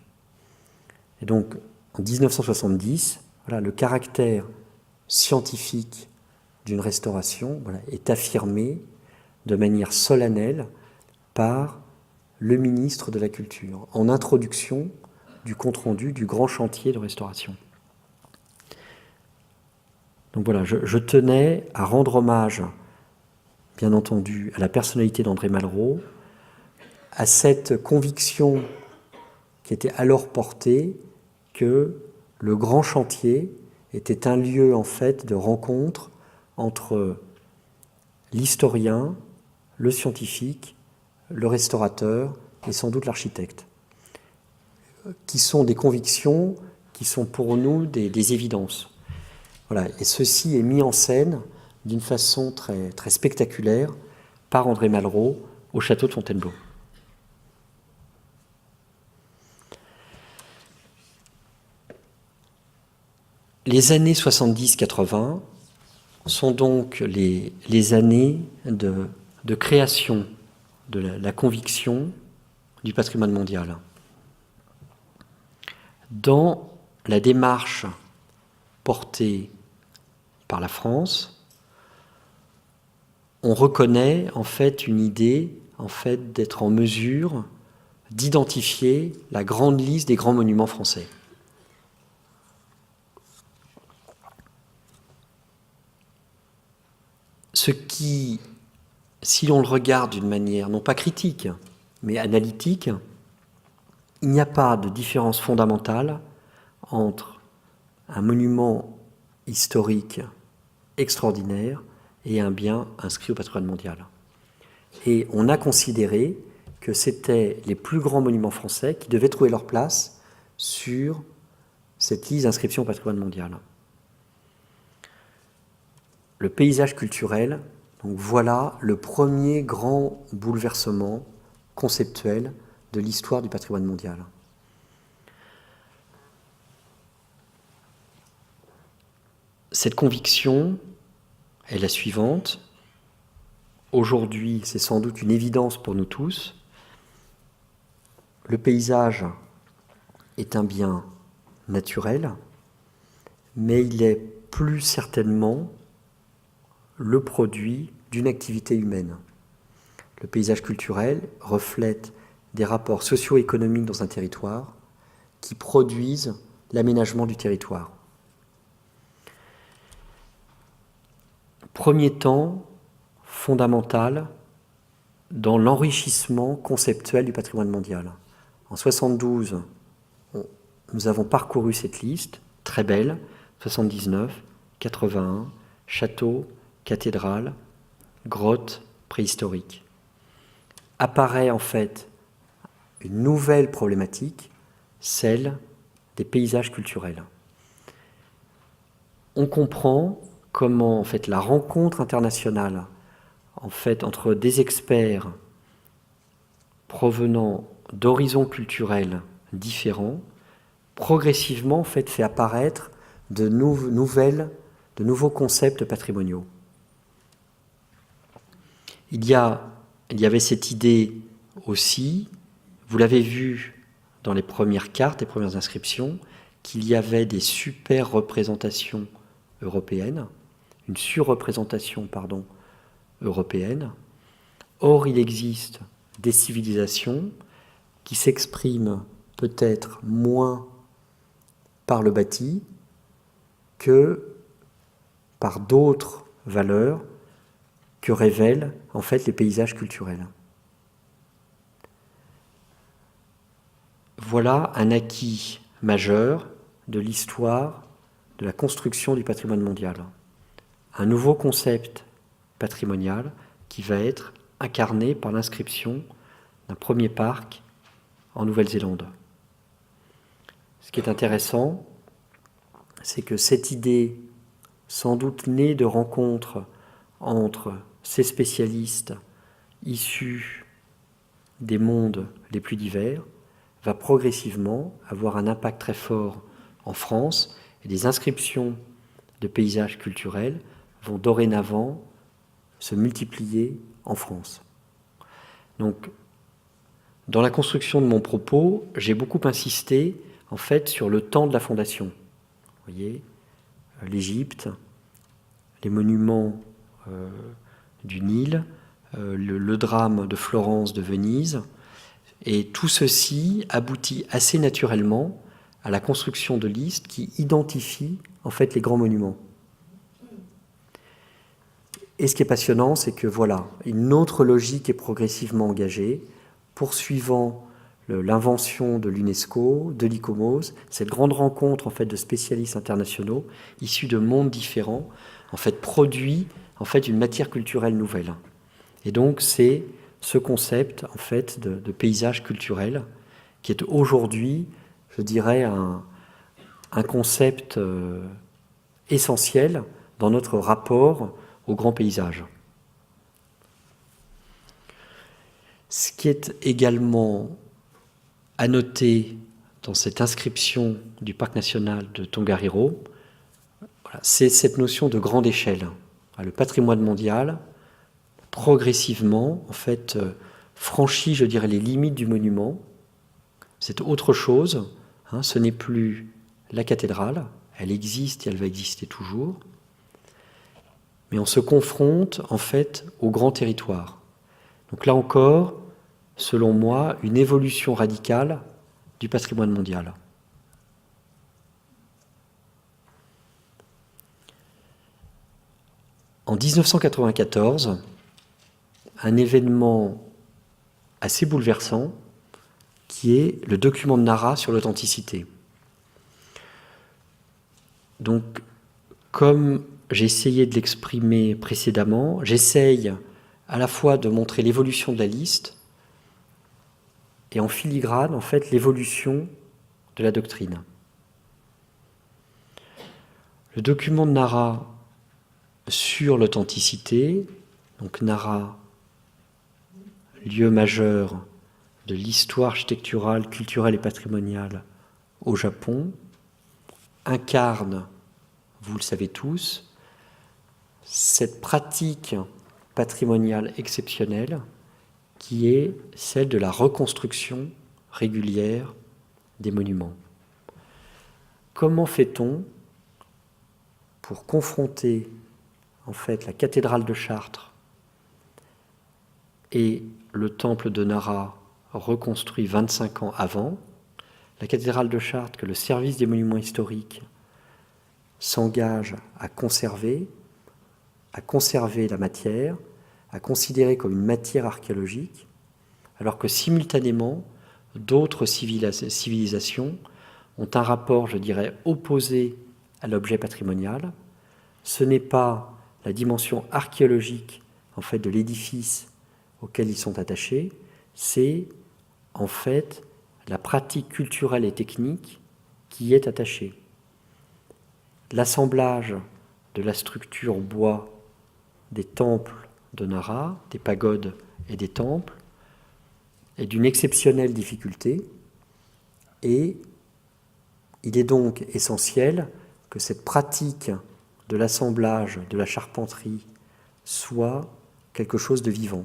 Et donc, en 1970, le caractère scientifique d'une restauration est affirmée de manière solennelle par le ministre de la Culture, en introduction du compte-rendu du grand chantier de restauration. Donc voilà, je tenais à rendre hommage, bien entendu, à la personnalité d'André Malraux, à cette conviction qui était alors portée que le grand chantier était un lieu en fait de rencontre entre l'historien, le scientifique, le restaurateur et sans doute l'architecte, qui sont des convictions qui sont pour nous des évidences. Voilà. Et ceci est mis en scène d'une façon très, très spectaculaire par André Malraux au château de Fontainebleau. Les années 70-80 sont donc les années de création de la conviction du patrimoine mondial. Dans la démarche portée par la France, on reconnaît en fait une idée d'être en mesure d'identifier la grande liste des grands monuments français. Ce qui, si l'on le regarde d'une manière non pas critique, mais analytique, il n'y a pas de différence fondamentale entre un monument historique extraordinaire et un bien inscrit au patrimoine mondial. Et on a considéré que c'était les plus grands monuments français qui devaient trouver leur place sur cette liste d'inscription au patrimoine mondial. Le paysage culturel, donc voilà le premier grand bouleversement conceptuel de l'histoire du patrimoine mondial. Cette conviction est la suivante. Aujourd'hui, c'est sans doute une évidence pour nous tous. Le paysage est un bien naturel, mais il est plus certainement le produit d'une activité humaine. Le paysage culturel reflète des rapports socio-économiques dans un territoire qui produisent l'aménagement du territoire. Premier temps fondamental dans l'enrichissement conceptuel du patrimoine mondial. En 72, nous avons parcouru cette liste, très belle, 79, 81, château, cathédrale, grotte, préhistorique. Apparaît en fait une nouvelle problématique, celle des paysages culturels. On comprend comment en fait la rencontre internationale en fait entre des experts provenant d'horizons culturels différents progressivement en fait apparaître de nouveaux concepts patrimoniaux. Il y avait cette idée aussi, vous l'avez vu dans les premières cartes, les premières inscriptions, qu'il y avait des super représentations européennes, une surreprésentation, européenne. Or, il existe des civilisations qui s'expriment peut-être moins par le bâti que par d'autres valeurs que révèlent en fait les paysages culturels. Voilà un acquis majeur de l'histoire de la construction du patrimoine mondial. Un nouveau concept patrimonial qui va être incarné par l'inscription d'un premier parc en Nouvelle-Zélande. Ce qui est intéressant, c'est que cette idée, sans doute née de rencontres entre ces spécialistes issus des mondes les plus divers, va progressivement avoir un impact très fort en France, et des inscriptions de paysages culturels vont dorénavant se multiplier en France. Donc, dans la construction de mon propos, j'ai beaucoup insisté en fait sur le temps de la fondation. Vous voyez, l'Égypte, les monuments du Nil, le drame de Florence, de Venise, et tout ceci aboutit assez naturellement à la construction de listes qui identifient en fait les grands monuments. Et ce qui est passionnant, c'est que voilà, une autre logique est progressivement engagée, poursuivant l'invention de l'UNESCO, de l'ICOMOS, cette grande rencontre en fait de spécialistes internationaux issus de mondes différents, en fait produit en fait une matière culturelle nouvelle. Et donc c'est ce concept en fait de paysage culturel qui est aujourd'hui, je dirais, un concept essentiel dans notre rapport au grand paysage. Ce qui est également à noter dans cette inscription du parc national de Tongariro, voilà, c'est cette notion de grande échelle. Le patrimoine mondial, progressivement, en fait, franchit, je dirais, les limites du monument. C'est autre chose. Ce n'est plus la cathédrale. Elle existe et elle va exister toujours. Mais on se confronte, en fait, au grand territoire. Donc là encore, selon moi, une évolution radicale du patrimoine mondial. En 1994, un événement assez bouleversant qui est le document de Nara sur l'authenticité. Donc, comme j'ai essayé de l'exprimer précédemment, j'essaye à la fois de montrer l'évolution de la liste et en filigrane, en fait, l'évolution de la doctrine. Le document de Nara sur l'authenticité, donc Nara, lieu majeur de l'histoire architecturale, culturelle et patrimoniale au Japon, incarne, vous le savez tous, cette pratique patrimoniale exceptionnelle qui est celle de la reconstruction régulière des monuments. Comment fait-on pour confronter en fait la cathédrale de Chartres et le temple de Nara reconstruit 25 ans avant, la cathédrale de Chartres que le service des monuments historiques s'engage à conserver la matière, à considérer comme une matière archéologique, alors que simultanément, d'autres civilisations ont un rapport, je dirais, opposé à l'objet patrimonial. Ce n'est pas la dimension archéologique en fait, de l'édifice auquel ils sont attachés, c'est en fait la pratique culturelle et technique qui y est attachée. L'assemblage de la structure bois des temples de Nara, des pagodes et des temples, est d'une exceptionnelle difficulté et il est donc essentiel que cette pratique de l'assemblage, de la charpenterie, soit quelque chose de vivant.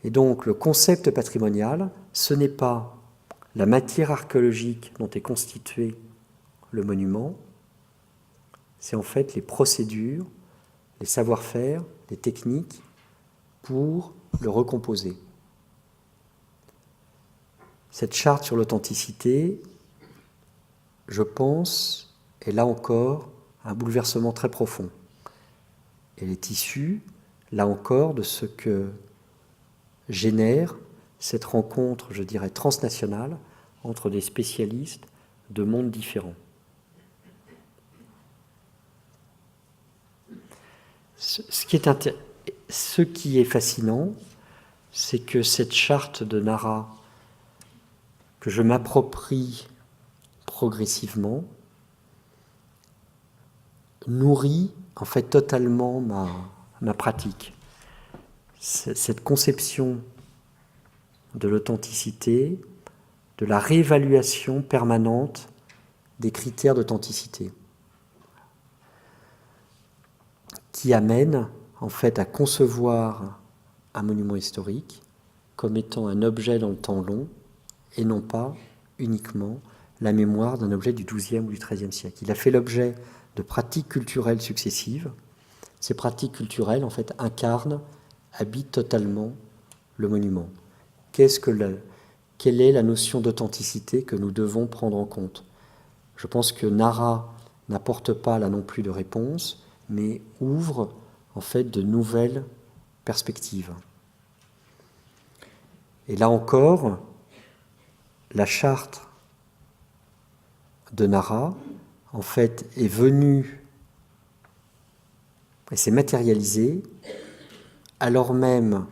Et donc le concept patrimonial, ce n'est pas la matière archéologique dont est constitué le monument, c'est en fait les procédures, les savoir-faire, les techniques pour le recomposer. Cette charte sur l'authenticité, je pense, est là encore un bouleversement très profond. Elle est issue, là encore, de ce que génère cette rencontre, je dirais, transnationale entre des spécialistes de mondes différents. Ce qui est fascinant, c'est que cette charte de Nara, que je m'approprie progressivement, nourrit en fait totalement ma pratique. Cette conception de l'authenticité, de la réévaluation permanente des critères d'authenticité, qui amène en fait à concevoir un monument historique comme étant un objet dans le temps long et non pas uniquement la mémoire d'un objet du XIIe ou du XIIIe siècle. Il a fait l'objet de pratiques culturelles successives. ces pratiques culturelles en fait incarnent, habitent totalement le monument. Quelle est la notion d'authenticité que nous devons prendre en compte? Je pense que Nara n'apporte pas là non plus de réponse, mais ouvre en fait de nouvelles perspectives. Et là encore, la charte de Nara, en fait, est venue et s'est matérialisée alors même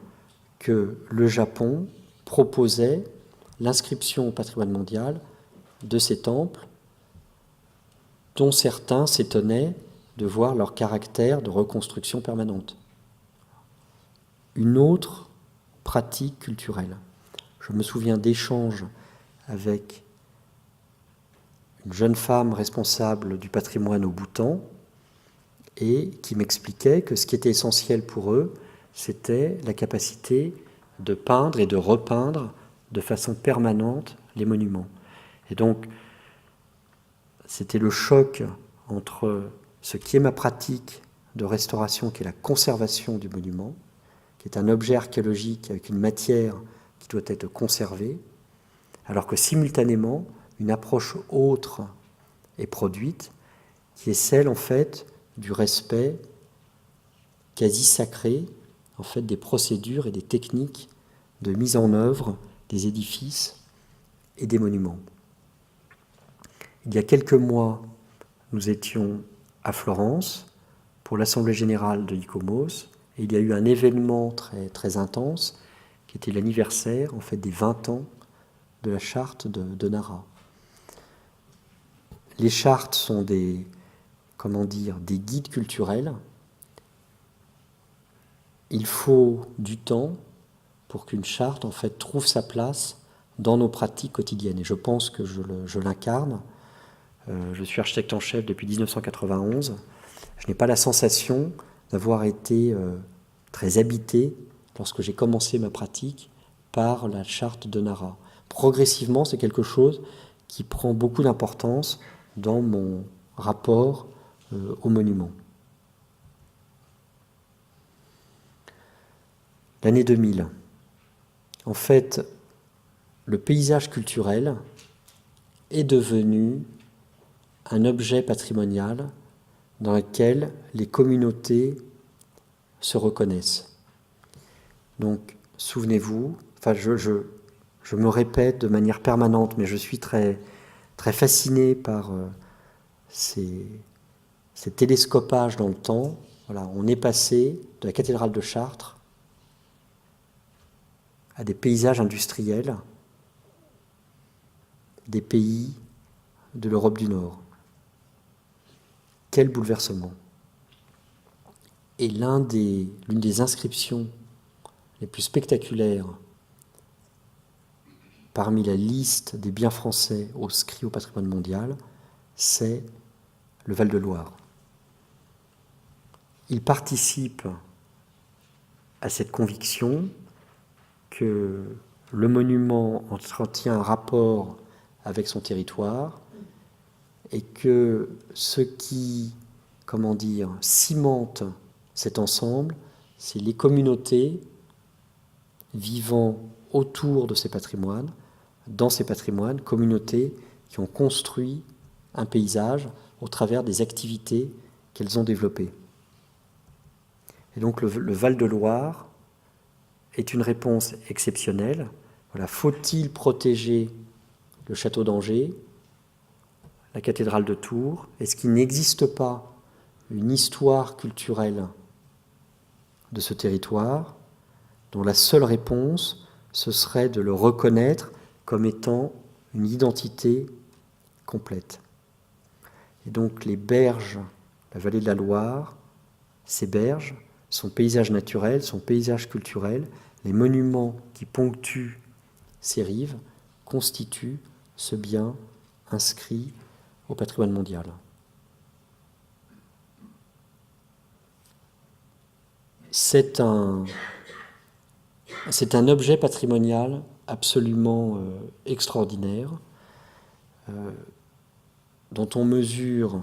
que le Japon proposait l'inscription au patrimoine mondial de ces temples dont certains s'étonnaient de voir leur caractère de reconstruction permanente. Une autre pratique culturelle. Je me souviens d'échanges avec une jeune femme responsable du patrimoine au Bhoutan et qui m'expliquait que ce qui était essentiel pour eux, c'était la capacité de peindre et de repeindre de façon permanente les monuments. Et donc, c'était le choc entre ce qui est ma pratique de restauration, qui est la conservation du monument, qui est un objet archéologique avec une matière qui doit être conservée, alors que simultanément, une approche autre est produite, qui est celle, en fait, du respect quasi sacré, en fait, des procédures et des techniques de mise en œuvre des édifices et des monuments. Il y a quelques mois, nous étions à Florence pour l'Assemblée générale de l'ICOMOS, et il y a eu un événement très, très intense, qui était l'anniversaire, en fait, des 20 ans de la charte de Nara. Les chartes sont des guides culturels. Il faut du temps pour qu'une charte, en fait, trouve sa place dans nos pratiques quotidiennes. Et je pense que je l'incarne. Je suis architecte en chef depuis 1991. Je n'ai pas la sensation d'avoir été très habité, lorsque j'ai commencé ma pratique, par la charte de Nara. Progressivement, c'est quelque chose qui prend beaucoup d'importance dans mon rapport au monument. L'année 2000. En fait, le paysage culturel est devenu un objet patrimonial dans lequel les communautés se reconnaissent. Donc, souvenez-vous, je me répète de manière permanente, mais je suis très, très fasciné par ces télescopages dans le temps. Voilà, on est passé de la cathédrale de Chartres à des paysages industriels des pays de l'Europe du Nord. Quel bouleversement! Et l'une des inscriptions les plus spectaculaires parmi la liste des biens français inscrits au patrimoine mondial, c'est le Val-de-Loire. Il participe à cette conviction que le monument entretient un rapport avec son territoire et que ce qui, cimente cet ensemble, c'est les communautés vivant autour de ces patrimoines, dans ces patrimoines, communautés qui ont construit un paysage au travers des activités qu'elles ont développées. Et donc le Val-de-Loire est une réponse exceptionnelle. Voilà, faut-il protéger le château d'Angers, la cathédrale de Tours? Est-ce qu'il n'existe pas une histoire culturelle de ce territoire dont la seule réponse, ce serait de le reconnaître comme étant une identité complète? Et donc les berges, la vallée de la Loire, ces berges, son paysage naturel, son paysage culturel, les monuments qui ponctuent ces rives constituent ce bien inscrit au patrimoine mondial. C'est un objet patrimonial absolument extraordinaire, dont on mesure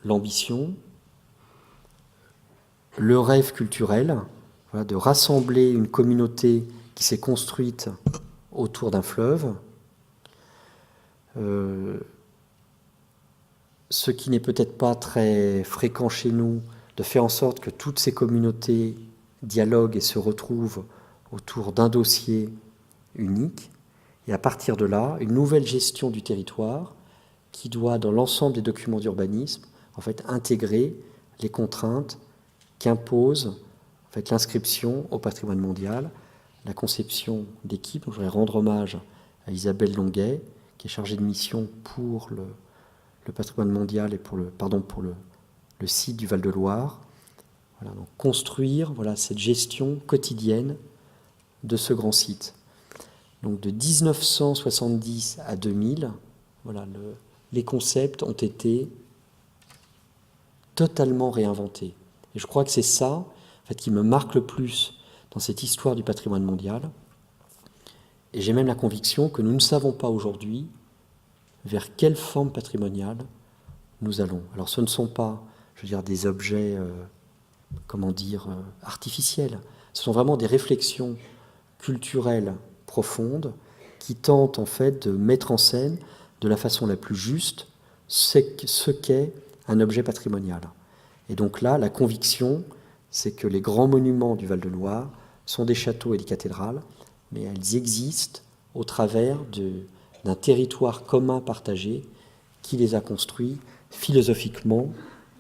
l'ambition, le rêve culturel, voilà, de rassembler une communauté qui s'est construite autour d'un fleuve, ce qui n'est peut-être pas très fréquent chez nous, de faire en sorte que toutes ces communautés dialoguent et se retrouvent autour d'un dossier unique, et à partir de là, une nouvelle gestion du territoire qui doit, dans l'ensemble des documents d'urbanisme, en fait, intégrer les contraintes qu'impose en fait, l'inscription au patrimoine mondial, la conception d'équipe. Je voudrais rendre hommage à Isabelle Longuet, qui est chargée de mission pour le patrimoine mondial et pour le site du Val-de-Loire. Voilà, donc construire cette gestion quotidienne de ce grand site. Donc de 1970 à 2000, les concepts ont été totalement réinventés. Et je crois que c'est ça en fait, qui me marque le plus dans cette histoire du patrimoine mondial. Et j'ai même la conviction que nous ne savons pas aujourd'hui vers quelle forme patrimoniale nous allons. Alors ce ne sont pas, des objets, artificiels. Ce sont vraiment des réflexions culturelles profondes qui tentent en fait de mettre en scène de la façon la plus juste ce qu'est un objet patrimonial. Et donc là, la conviction, c'est que les grands monuments du Val-de-Loire sont des châteaux et des cathédrales, mais elles existent au travers d'un territoire commun partagé qui les a construits philosophiquement,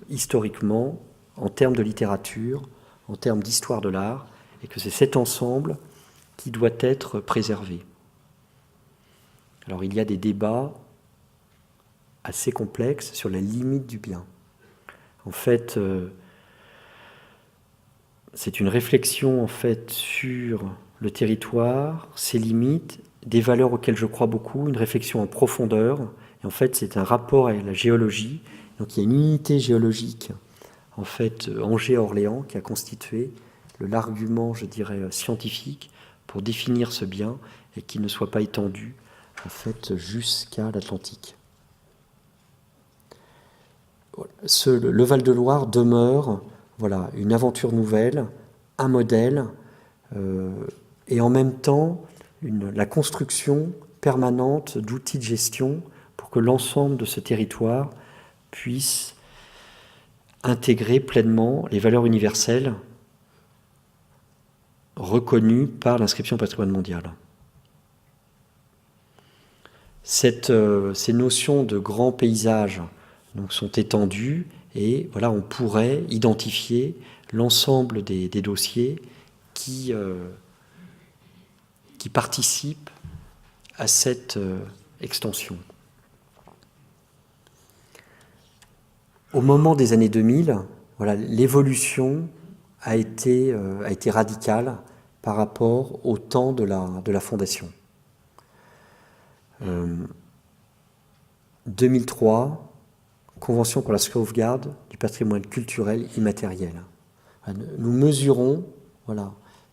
historiquement, en termes de littérature, en termes d'histoire de l'art, et que c'est cet ensemble qui doit être préservé. Alors il y a des débats assez complexes sur la limite du bien. En fait, c'est une réflexion en fait sur le territoire, ses limites, des valeurs auxquelles je crois beaucoup, une réflexion en profondeur. Et en fait, c'est un rapport avec la géologie. Donc il y a une unité géologique, en fait, Angers-Orléans, qui a constitué l'argument, scientifique pour définir ce bien et qu'il ne soit pas étendu, en fait, jusqu'à l'Atlantique. Le Val-de-Loire demeure une aventure nouvelle, un modèle, et en même temps la construction permanente d'outils de gestion pour que l'ensemble de ce territoire puisse intégrer pleinement les valeurs universelles reconnues par l'inscription au patrimoine mondial. Ces notions de grands paysages sont étendues et on pourrait identifier l'ensemble des dossiers qui participent à cette extension. Au moment des années 2000, l'évolution a été radicale par rapport au temps de la fondation. 2003, Convention pour la sauvegarde du patrimoine culturel immatériel. Nous mesurons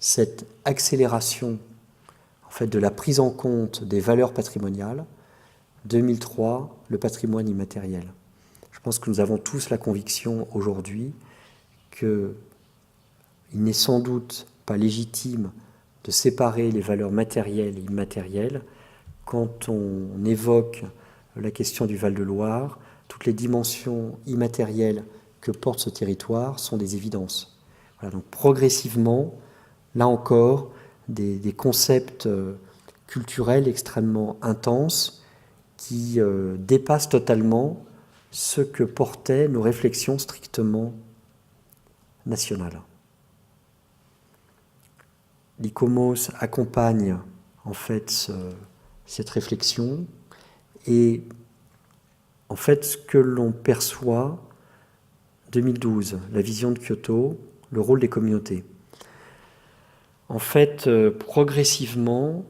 cette accélération en fait, de la prise en compte des valeurs patrimoniales. 2003, le patrimoine immatériel. Je pense que nous avons tous la conviction aujourd'hui qu'il n'est sans doute pas légitime de séparer les valeurs matérielles et immatérielles. Quand on évoque la question du Val-de-Loire, toutes les dimensions immatérielles que porte ce territoire sont des évidences. Donc progressivement, là encore, des concepts culturels extrêmement intenses qui dépassent totalement ce que portaient nos réflexions strictement nationales. L'ICOMOS accompagne en fait cette réflexion et en fait ce que l'on perçoit 2012, la vision de Kyoto, le rôle des communautés. En fait, progressivement,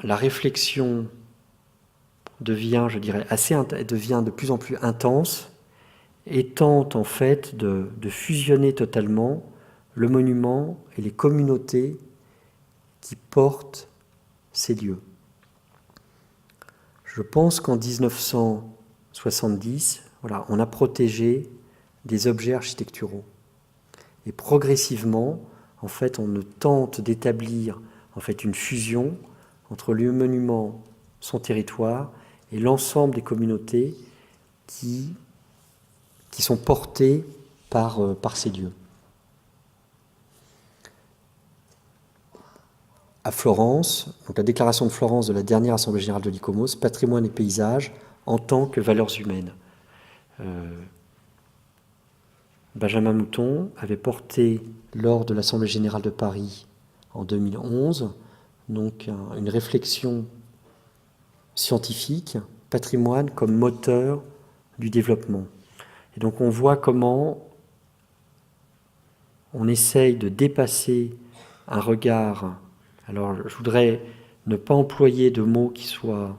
la réflexion devient de plus en plus intense et tente en fait de fusionner totalement le monument et les communautés qui portent ces lieux. Je pense qu'en 1970, on a protégé des objets architecturaux. Et progressivement, en fait, on tente d'établir en fait une fusion entre le monument, son territoire, et l'ensemble des communautés qui sont portées par ces lieux. À Florence, donc la déclaration de Florence de la dernière Assemblée générale de l'ICOMOS, patrimoine et paysage en tant que valeurs humaines. Benjamin Mouton avait porté lors de l'Assemblée générale de Paris en 2011 donc une réflexion scientifique, patrimoine comme moteur du développement. Et donc on voit comment on essaye de dépasser un regard. Alors je voudrais ne pas employer de mots qui soient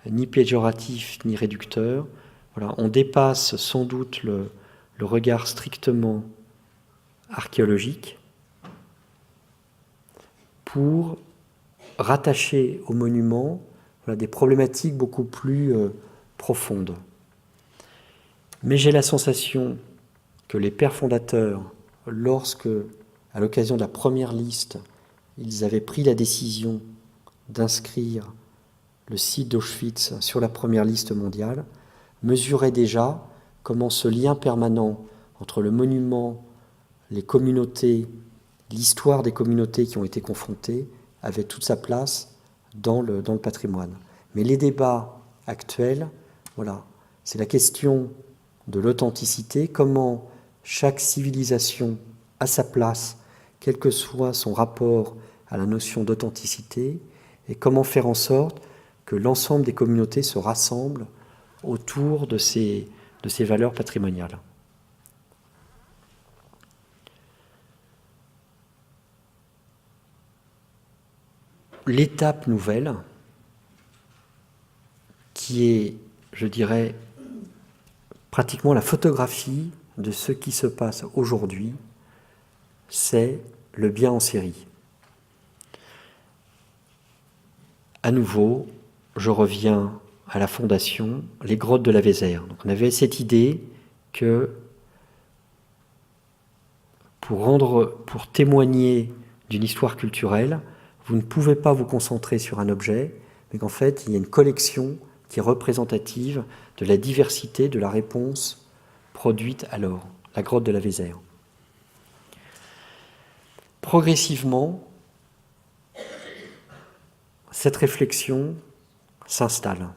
ni péjoratifs ni réducteurs. Voilà, on dépasse sans doute le regard strictement archéologique pour rattacher au monument des problématiques beaucoup plus profondes. Mais j'ai la sensation que les pères fondateurs, lorsque, à l'occasion de la première liste, ils avaient pris la décision d'inscrire le site d'Auschwitz sur la première liste mondiale, mesuraient déjà comment ce lien permanent entre le monument, les communautés, l'histoire des communautés qui ont été confrontées avait toute sa place dans le patrimoine. Mais les débats actuels, voilà, c'est la question de l'authenticité, comment chaque civilisation a sa place, quel que soit son rapport à la notion d'authenticité, et comment faire en sorte que l'ensemble des communautés se rassemblent autour de ces valeurs patrimoniales. L'étape nouvelle, qui est, je dirais, pratiquement la photographie de ce qui se passe aujourd'hui, c'est le bien en série. À nouveau, je reviens à la fondation, les grottes de la Vézère. Donc on avait cette idée que pour témoigner d'une histoire culturelle, vous ne pouvez pas vous concentrer sur un objet, mais qu'en fait, il y a une collection qui est représentative de la diversité de la réponse produite alors, la grotte de la Vézère. Progressivement, cette réflexion s'installe.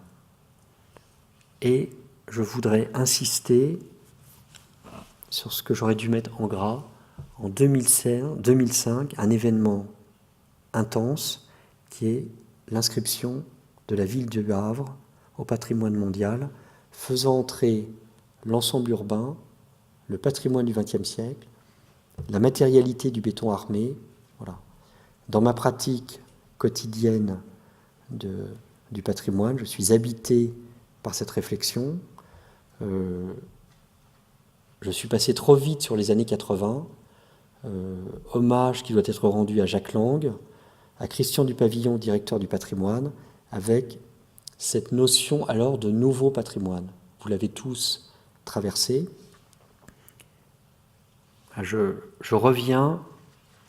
Et je voudrais insister sur ce que j'aurais dû mettre en gras. En 2005, un événement intense qui est l'inscription de la ville du Havre au patrimoine mondial, faisant entrer l'ensemble urbain, le patrimoine du XXe siècle, la matérialité du béton armé. Voilà. Dans ma pratique quotidienne du patrimoine, je suis habité par cette réflexion. Je suis passé trop vite sur les années 80. Hommage qui doit être rendu à Jacques Lang, à Christian Dupavillon, directeur du patrimoine, avec cette notion alors de nouveau patrimoine. Vous l'avez tous traversé. Je reviens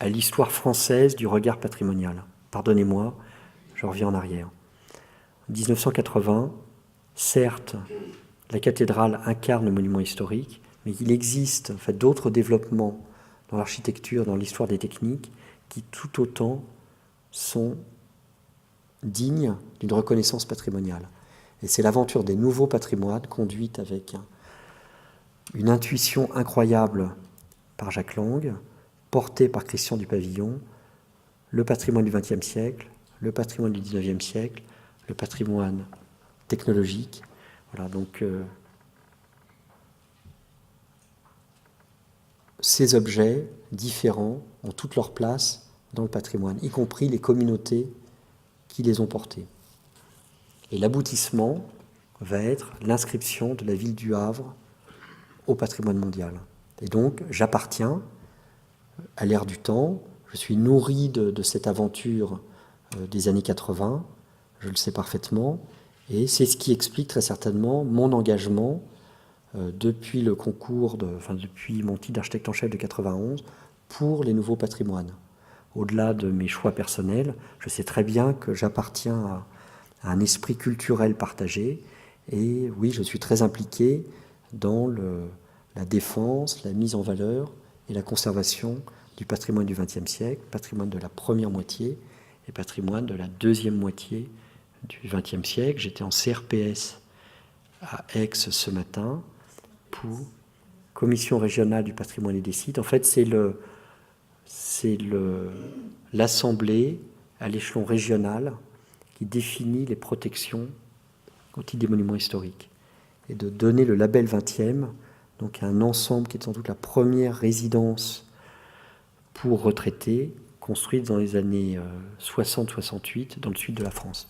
à l'histoire française du regard patrimonial. Pardonnez-moi, je reviens en arrière. En 1980, certes, la cathédrale incarne le monument historique, mais il existe en fait d'autres développements dans l'architecture, dans l'histoire des techniques, qui tout autant sont dignes d'une reconnaissance patrimoniale. Et c'est l'aventure des nouveaux patrimoines conduite avec une intuition incroyable par Jacques Lang, portée par Christian Dupavillon, le patrimoine du XXe siècle, le patrimoine du XIXe siècle, le patrimoine technologique. Voilà, donc ces objets différents ont toute leur place dans le patrimoine, y compris les communautés qui les ont portés. Et l'aboutissement va être l'inscription de la ville du Havre au patrimoine mondial. Et donc, j'appartiens à l'ère du temps, je suis nourri de cette aventure des années 80, je le sais parfaitement, et c'est ce qui explique très certainement mon engagement depuis le concours, depuis mon titre d'architecte en chef de 91, pour les nouveaux patrimoines. Au-delà de mes choix personnels, je sais très bien que j'appartiens à un esprit culturel partagé, et oui, je suis très impliqué dans la défense, la mise en valeur et la conservation du patrimoine du XXe siècle, patrimoine de la première moitié et patrimoine de la deuxième moitié du XXe siècle. J'étais en CRPS à Aix ce matin pour Commission régionale du patrimoine et des sites. En fait, c'est l'assemblée à l'échelon régional qui définit les protections au titre des monuments historiques. Et de donner le label 20e, donc à un ensemble qui est sans doute la première résidence pour retraités, construite dans les années 60-68 dans le sud de la France.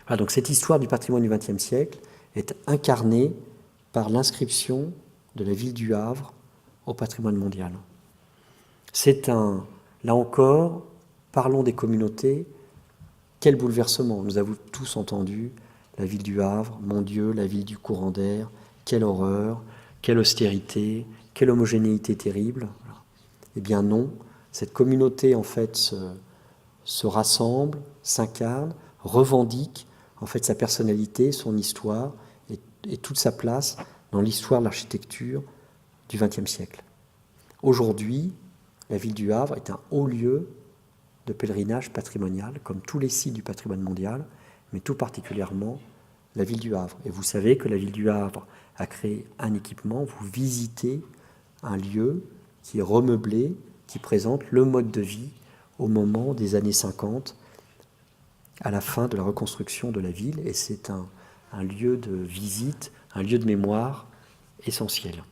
Voilà, donc cette histoire du patrimoine du XXe siècle est incarnée par l'inscription de la ville du Havre au patrimoine mondial. Là encore, parlons des communautés, quel bouleversement. Nous avons tous entendu la ville du Havre, mon Dieu, la ville du courant d'air, quelle horreur, quelle austérité, quelle homogénéité terrible. Eh bien non, cette communauté en fait se rassemble, s'incarne, revendique en fait sa personnalité, son histoire et toute sa place dans l'histoire de l'architecture du XXe siècle. Aujourd'hui, la ville du Havre est un haut lieu de pèlerinage patrimonial, comme tous les sites du patrimoine mondial, mais tout particulièrement la ville du Havre. Et vous savez que la ville du Havre a créé un équipement, vous visitez un lieu qui est remeublé, qui présente le mode de vie au moment des années 50, à la fin de la reconstruction de la ville, et c'est un lieu de visite, un lieu de mémoire essentiel.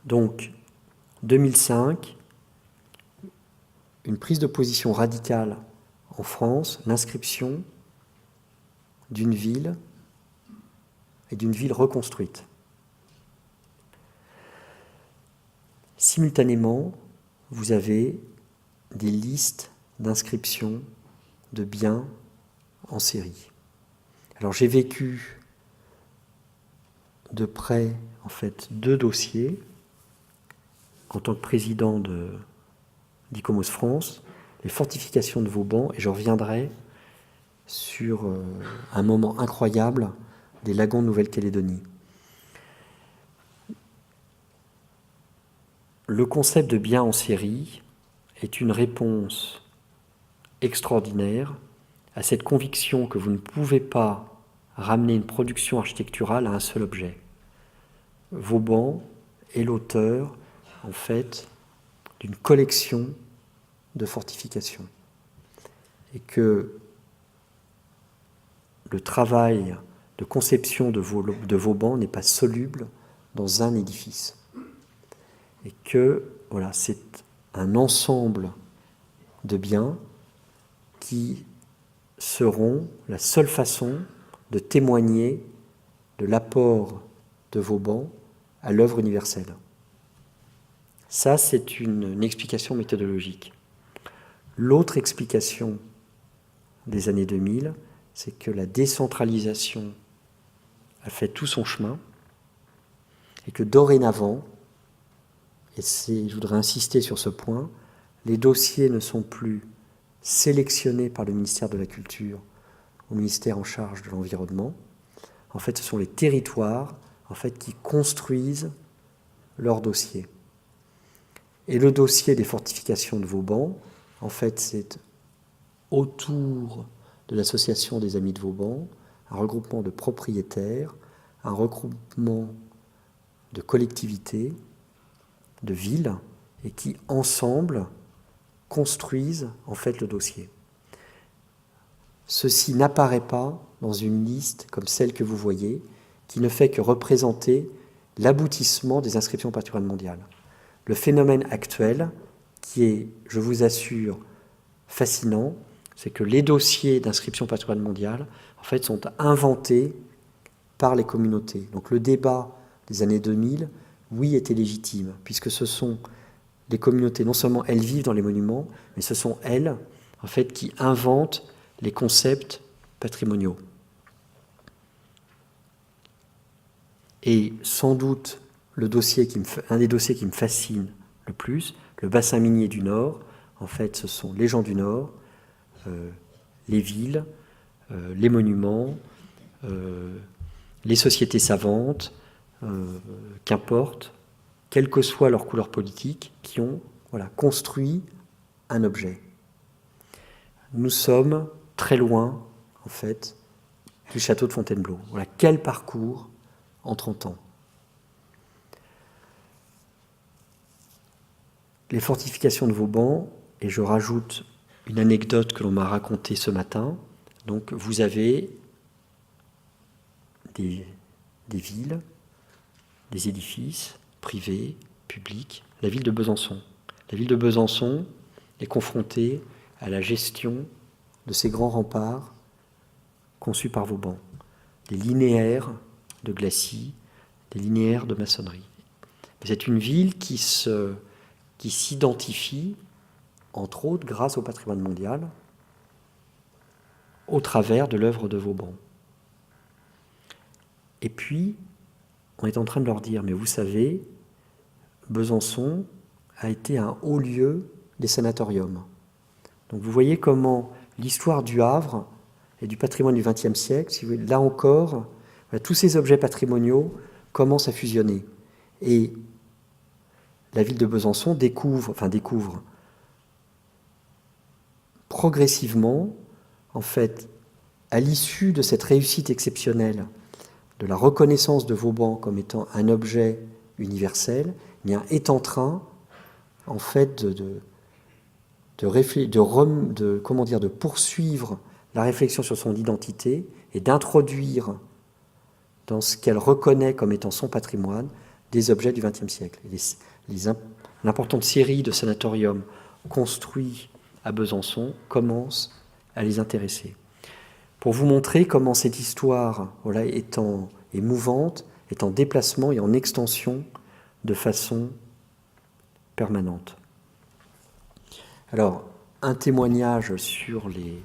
Donc, 2005, une prise de position radicale en France, l'inscription d'une ville et d'une ville reconstruite. Simultanément, vous avez des listes d'inscriptions de biens en série. Alors j'ai vécu de près, en fait, 2 dossiers en tant que président d'ICOMOS France, les fortifications de Vauban, et je reviendrai sur un moment incroyable des lagons de Nouvelle-Calédonie. Le concept de bien en série est une réponse extraordinaire à cette conviction que vous ne pouvez pas ramener une production architecturale à un seul objet. Vauban est l'auteur, en fait, d'une collection de fortifications. Et que le travail de conception de Vauban n'est pas soluble dans un édifice. Et que, voilà, c'est un ensemble de biens qui seront la seule façon de témoigner de l'apport de Vauban à l'œuvre universelle. Ça, c'est une explication méthodologique. L'autre explication des années 2000, c'est que la décentralisation a fait tout son chemin et que dorénavant, et je voudrais insister sur ce point, les dossiers ne sont plus sélectionnés par le ministère de la Culture ou le ministère en charge de l'environnement. En fait, ce sont les territoires en fait, qui construisent leurs dossiers. Et le dossier des fortifications de Vauban, en fait, c'est autour de l'association des Amis de Vauban, un regroupement de propriétaires, un regroupement de collectivités, de villes, et qui, ensemble, construisent en fait le dossier. Ceci n'apparaît pas dans une liste comme celle que vous voyez, qui ne fait que représenter l'aboutissement des inscriptions au patrimoine mondial. Le phénomène actuel, qui est, je vous assure, fascinant, c'est que les dossiers d'inscription au patrimoine mondial, en fait, sont inventés par les communautés. Donc le débat des années 2000, oui, était légitime, puisque ce sont les communautés, non seulement elles vivent dans les monuments, mais ce sont elles, en fait, qui inventent les concepts patrimoniaux. Et sans doute un des dossiers qui me fascine le plus, le bassin minier du Nord, en fait, ce sont les gens du Nord, les villes, les monuments, les sociétés savantes, qu'importe, quelle que soit leur couleur politique, qui ont construit un objet. Nous sommes très loin, en fait, du château de Fontainebleau. Voilà, quel parcours en 30 ans. Les fortifications de Vauban, et je rajoute une anecdote que l'on m'a racontée ce matin. Donc, vous avez des villes, des édifices privés, publics. La ville de Besançon. La ville de Besançon est confrontée à la gestion de ces grands remparts conçus par Vauban. Des linéaires de glacis, des linéaires de maçonnerie. C'est une ville qui s'identifie, entre autres, grâce au patrimoine mondial, au travers de l'œuvre de Vauban. Et puis, on est en train de leur dire, mais vous savez, Besançon a été un haut lieu des sanatoriums. Donc vous voyez comment l'histoire du Havre et du patrimoine du XXe siècle, si vous voulez, là encore, tous ces objets patrimoniaux commencent à fusionner. Et la ville de Besançon découvre progressivement, en fait, à l'issue de cette réussite exceptionnelle, de la reconnaissance de Vauban comme étant un objet universel, est en train, en fait, de poursuivre la réflexion sur son identité et d'introduire dans ce qu'elle reconnaît comme étant son patrimoine des objets du XXe siècle. L'importante série de sanatoriums construits à Besançon commence à les intéresser. Pour vous montrer comment cette histoire est mouvante, est en déplacement et en extension de façon permanente. Alors, un témoignage sur les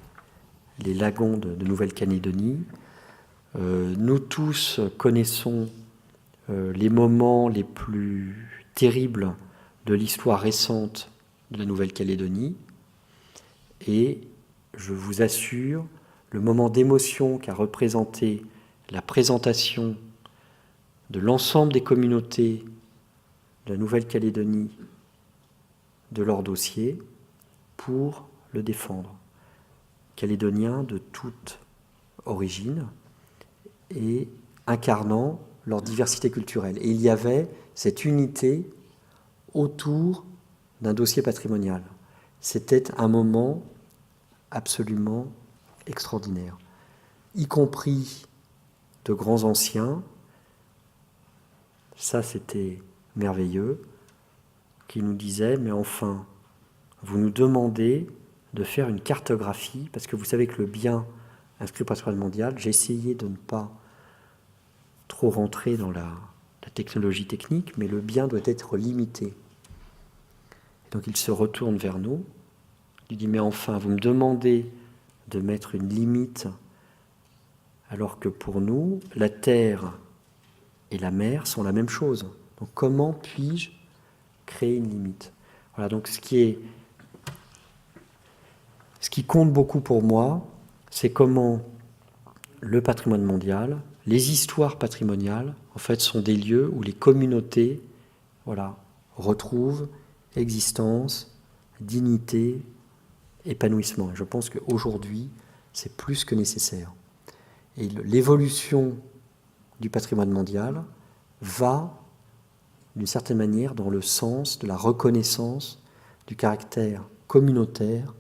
lagons de Nouvelle-Calédonie. Nous tous connaissons les moments les plus terribles de l'histoire récente de la Nouvelle-Calédonie, et je vous assure, le moment d'émotion qu'a représenté la présentation de l'ensemble des communautés de la Nouvelle-Calédonie de leur dossier pour le défendre. Calédoniens de toute origine et incarnant leur diversité culturelle. Et il y avait cette unité autour d'un dossier patrimonial. C'était un moment absolument extraordinaire, y compris de grands anciens, ça c'était merveilleux, qui nous disaient, mais enfin, vous nous demandez de faire une cartographie, parce que vous savez que le bien inscrit au patrimoine mondial, j'ai essayé de ne pas trop rentrer dans la technologie technique, mais le bien doit être limité. Et donc il se retourne vers nous, il dit, mais enfin, vous me demandez de mettre une limite, alors que pour nous, la terre et la mer sont la même chose. Donc comment puis-je créer une limite ? Voilà, donc ce qui compte beaucoup pour moi, c'est comment le patrimoine mondial, les histoires patrimoniales, en fait, sont des lieux où les communautés retrouvent existence, dignité, épanouissement. Et je pense qu'aujourd'hui, c'est plus que nécessaire. Et l'évolution du patrimoine mondial va, d'une certaine manière, dans le sens de la reconnaissance du caractère communautaire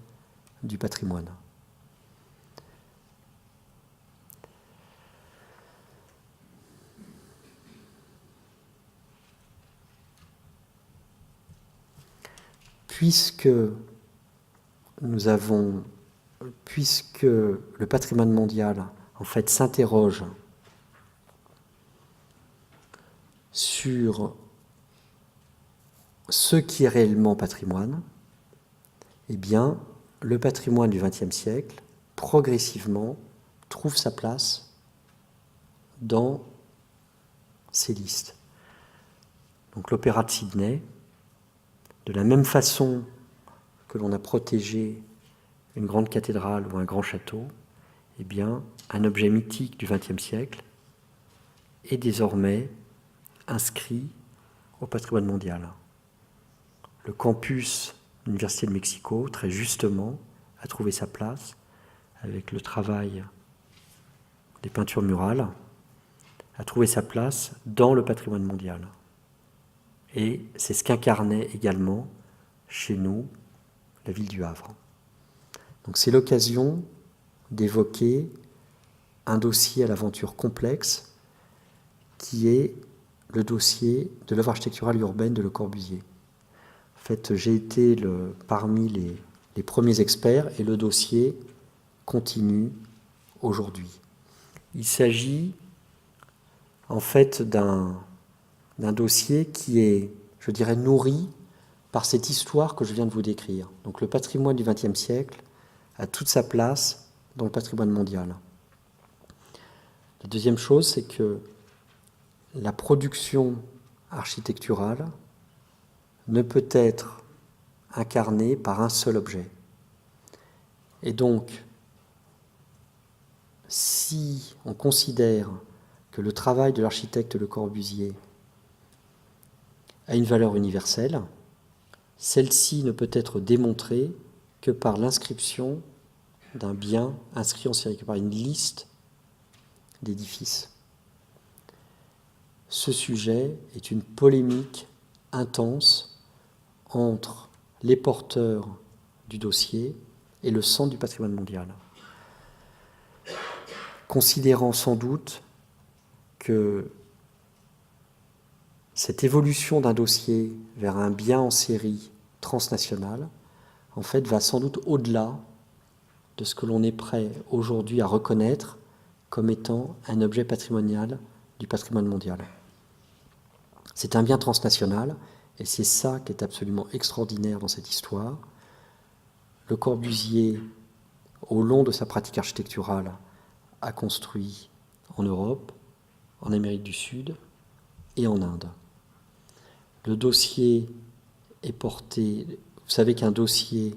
du patrimoine. Puisque le patrimoine mondial, en fait, s'interroge sur ce qui est réellement patrimoine, eh bien, le patrimoine du XXe siècle, progressivement, trouve sa place dans Céliste. Donc l'opéra de Sydney, de la même façon que l'on a protégé une grande cathédrale ou un grand château, eh bien, un objet mythique du XXe siècle est désormais inscrit au patrimoine mondial. Le campus de l'Université de Mexico, très justement, a trouvé sa place avec le travail des peintures murales, a trouvé sa place dans le patrimoine mondial. Et c'est ce qu'incarnait également chez nous la ville du Havre. Donc c'est l'occasion d'évoquer un dossier à l'aventure complexe qui est le dossier de l'œuvre architecturale urbaine de Le Corbusier. En fait, j'ai été parmi les premiers experts et le dossier continue aujourd'hui. Il s'agit en fait d'un dossier qui est, je dirais, nourri par cette histoire que je viens de vous décrire. Donc le patrimoine du XXe siècle a toute sa place dans le patrimoine mondial. La deuxième chose, c'est que la production architecturale ne peut être incarnée par un seul objet. Et donc, si on considère que le travail de l'architecte Le Corbusier a une valeur universelle, celle-ci ne peut être démontrée que par l'inscription d'un bien inscrit en série, que par une liste d'édifices. Ce sujet est une polémique intense entre les porteurs du dossier et le centre du patrimoine mondial, considérant sans doute que cette évolution d'un dossier vers un bien en série transnational, en fait, va sans doute au-delà de ce que l'on est prêt aujourd'hui à reconnaître comme étant un objet patrimonial du patrimoine mondial. C'est un bien transnational, et c'est ça qui est absolument extraordinaire dans cette histoire. Le Corbusier, au long de sa pratique architecturale, a construit en Europe, en Amérique du Sud et en Inde. Le dossier est porté, vous savez qu'un dossier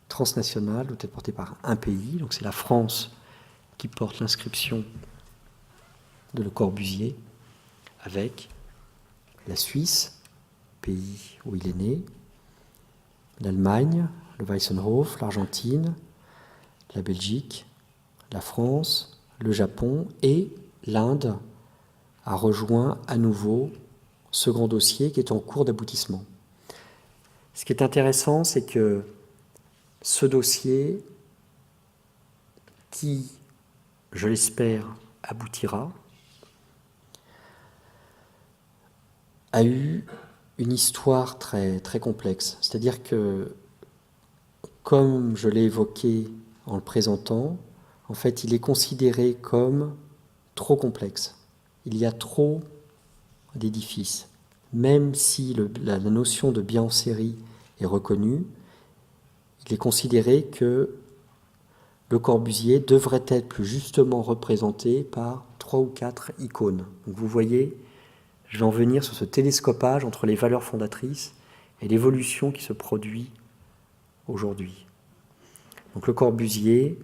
transnational doit être porté par un pays, donc c'est la France qui porte l'inscription de Le Corbusier, avec la Suisse, pays où il est né, l'Allemagne, le Weissenhof, l'Argentine, la Belgique, la France, le Japon et l'Inde a rejoint à nouveau ce grand dossier qui est en cours d'aboutissement. Ce qui est intéressant, c'est que ce dossier, qui, je l'espère, aboutira, a eu une histoire très, très complexe. C'est-à-dire que, comme je l'ai évoqué en le présentant, en fait, il est considéré comme trop complexe. Il y a trop d'édifices. Même si la notion de bien en série est reconnue, il est considéré que Le Corbusier devrait être plus justement représenté par 3 ou 4 icônes. Donc vous voyez, je vais en venir sur ce télescopage entre les valeurs fondatrices et l'évolution qui se produit aujourd'hui. Donc Le Corbusier,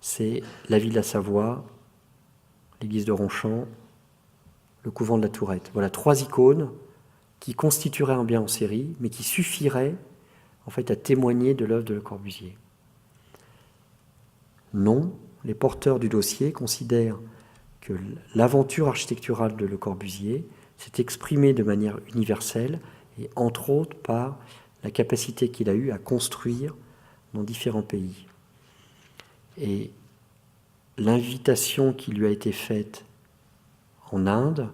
c'est la ville de la Savoie, l'église de Ronchamp, le couvent de la Tourette. Voilà 3 icônes qui constitueraient un bien en série, mais qui suffiraient en fait à témoigner de l'œuvre de Le Corbusier. Non, les porteurs du dossier considèrent que l'aventure architecturale de Le Corbusier s'est exprimée de manière universelle et entre autres par la capacité qu'il a eue à construire dans différents pays. Et l'invitation qui lui a été faite en Inde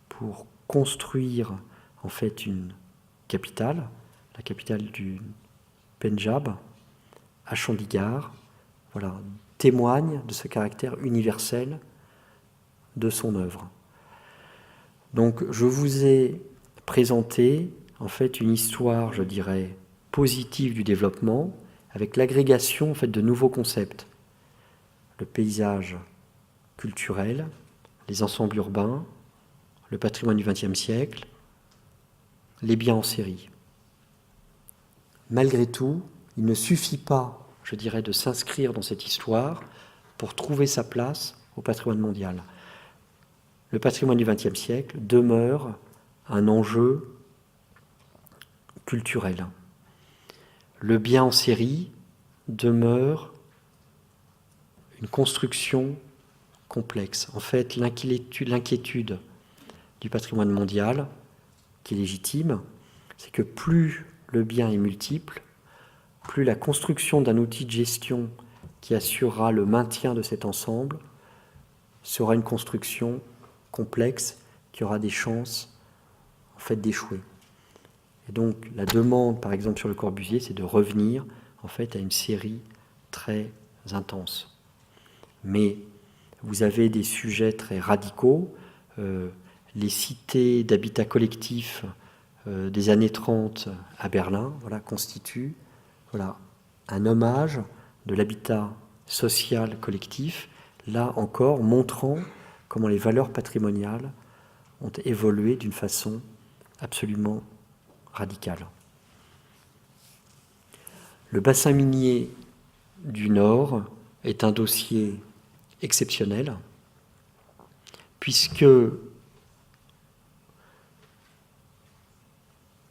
pour construire en fait une capitale, la capitale du Pendjab, à Chandigarh, voilà, témoigne de ce caractère universel de son œuvre. Donc je vous ai présenté en fait une histoire, je dirais, positive du développement, avec l'agrégation en fait de nouveaux concepts. Le paysage culturel, les ensembles urbains, le patrimoine du XXe siècle, les biens en série. Malgré tout, il ne suffit pas, je dirais, de s'inscrire dans cette histoire pour trouver sa place au patrimoine mondial. Le patrimoine du XXe siècle demeure un enjeu culturel. Le bien en série demeure une construction complexe. En fait, l'inquiétude du patrimoine mondial, qui est légitime, c'est que plus le bien est multiple, plus la construction d'un outil de gestion qui assurera le maintien de cet ensemble sera une construction complexe qui aura des chances en fait d'échouer. Et donc la demande, par exemple sur Le Corbusier, c'est de revenir en fait à une série très intense. Mais vous avez des sujets très radicaux, les cités d'habitat collectif des années 30 à Berlin, voilà, constituent un hommage de l'habitat social collectif, là encore montrant comment les valeurs patrimoniales ont évolué d'une façon absolument radicale. Le bassin minier du Nord est un dossier exceptionnel, puisque,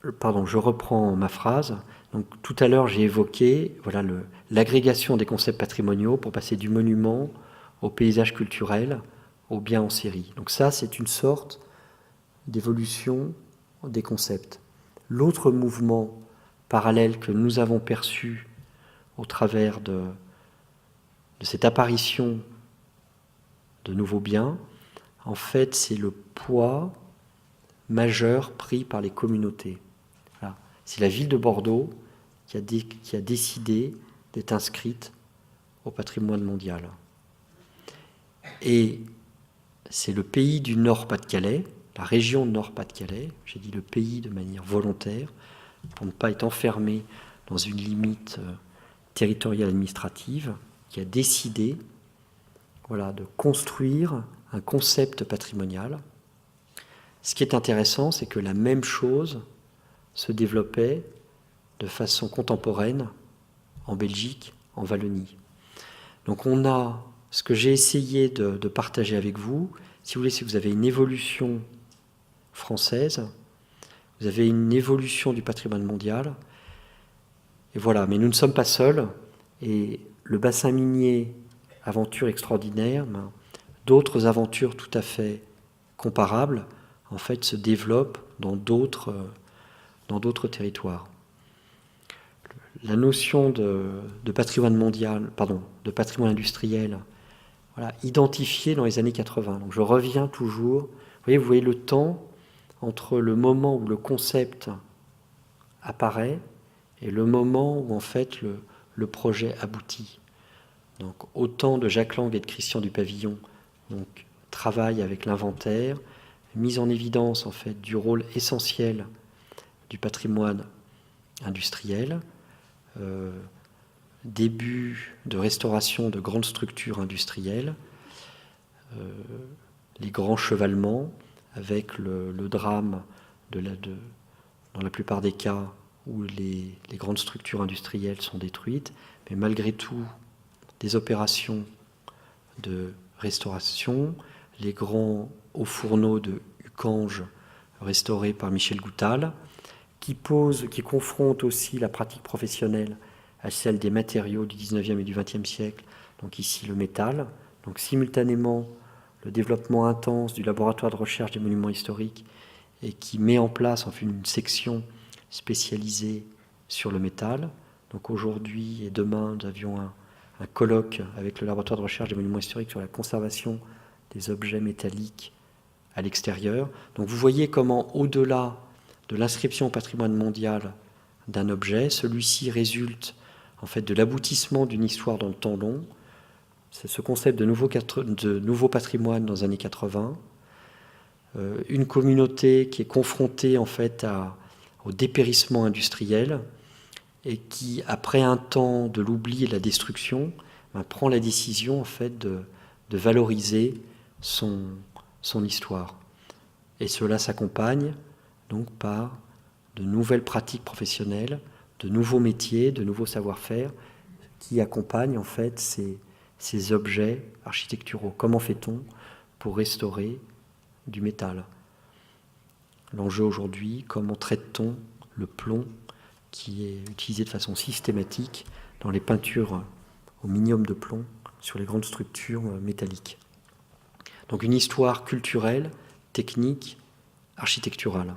je reprends ma phrase. Donc, tout à l'heure, j'ai évoqué l'agrégation des concepts patrimoniaux pour passer du monument au paysage culturel, au bien en série. Donc ça, c'est une sorte d'évolution des concepts. L'autre mouvement parallèle que nous avons perçu au travers de cette apparition de nouveaux biens, en fait, c'est le poids majeur pris par les communautés. Voilà. C'est la ville de Bordeaux qui a décidé d'être inscrite au patrimoine mondial. Et c'est le pays du Nord-Pas-de-Calais, la région Nord-Pas-de-Calais, j'ai dit le pays de manière volontaire, pour ne pas être enfermé dans une limite territoriale administrative, qui a décidé de construire un concept patrimonial. Ce qui est intéressant, c'est que la même chose se développait de façon contemporaine en Belgique, en Wallonie. Donc on a ce que j'ai essayé de partager avec vous. Si vous voulez, c'est que vous avez une évolution française, vous avez une évolution du patrimoine mondial, et voilà, mais nous ne sommes pas seuls, et le bassin minier, aventure extraordinaire, d'autres aventures tout à fait comparables, en fait, se développent dans d'autres territoires. La notion de patrimoine mondial, de patrimoine industriel, identifié dans les années 80. Donc je reviens toujours, vous voyez le temps entre le moment où le concept apparaît et le moment où en fait le projet aboutit. Donc autant de Jacques Lang et de Christian Dupavillon, donc travail avec l'inventaire, mise en évidence en fait du rôle essentiel du patrimoine industriel, début de restauration de grandes structures industrielles, les grands chevalements avec le drame dans la plupart des cas où les grandes structures industrielles sont détruites, mais malgré tout des opérations de restauration, les grands hauts fourneaux de Ucange restaurés par Michel Goutal, qui confrontent aussi la pratique professionnelle à celle des matériaux du 19e et du 20e siècle, donc ici le métal. Donc simultanément, le développement intense du laboratoire de recherche des monuments historiques et qui met en place une section spécialisée sur le métal. Donc aujourd'hui et demain, nous avions un colloque avec le laboratoire de recherche des monuments historiques sur la conservation des objets métalliques à l'extérieur. Donc vous voyez comment, au-delà de l'inscription au patrimoine mondial d'un objet, celui-ci résulte en fait de l'aboutissement d'une histoire dans le temps long. C'est ce concept de nouveau patrimoine dans les années 80. Une communauté qui est confrontée en fait au dépérissement industriel et qui, après un temps de l'oubli et de la destruction, prend la décision en fait de valoriser son histoire. Et cela s'accompagne donc par de nouvelles pratiques professionnelles, de nouveaux métiers, de nouveaux savoir-faire qui accompagnent en fait ces objets architecturaux. Comment fait-on pour restaurer du métal? L'enjeu aujourd'hui, comment traite-t-on le plomb qui est utilisé de façon systématique dans les peintures au minium de plomb sur les grandes structures métalliques. Donc une histoire culturelle, technique, architecturale.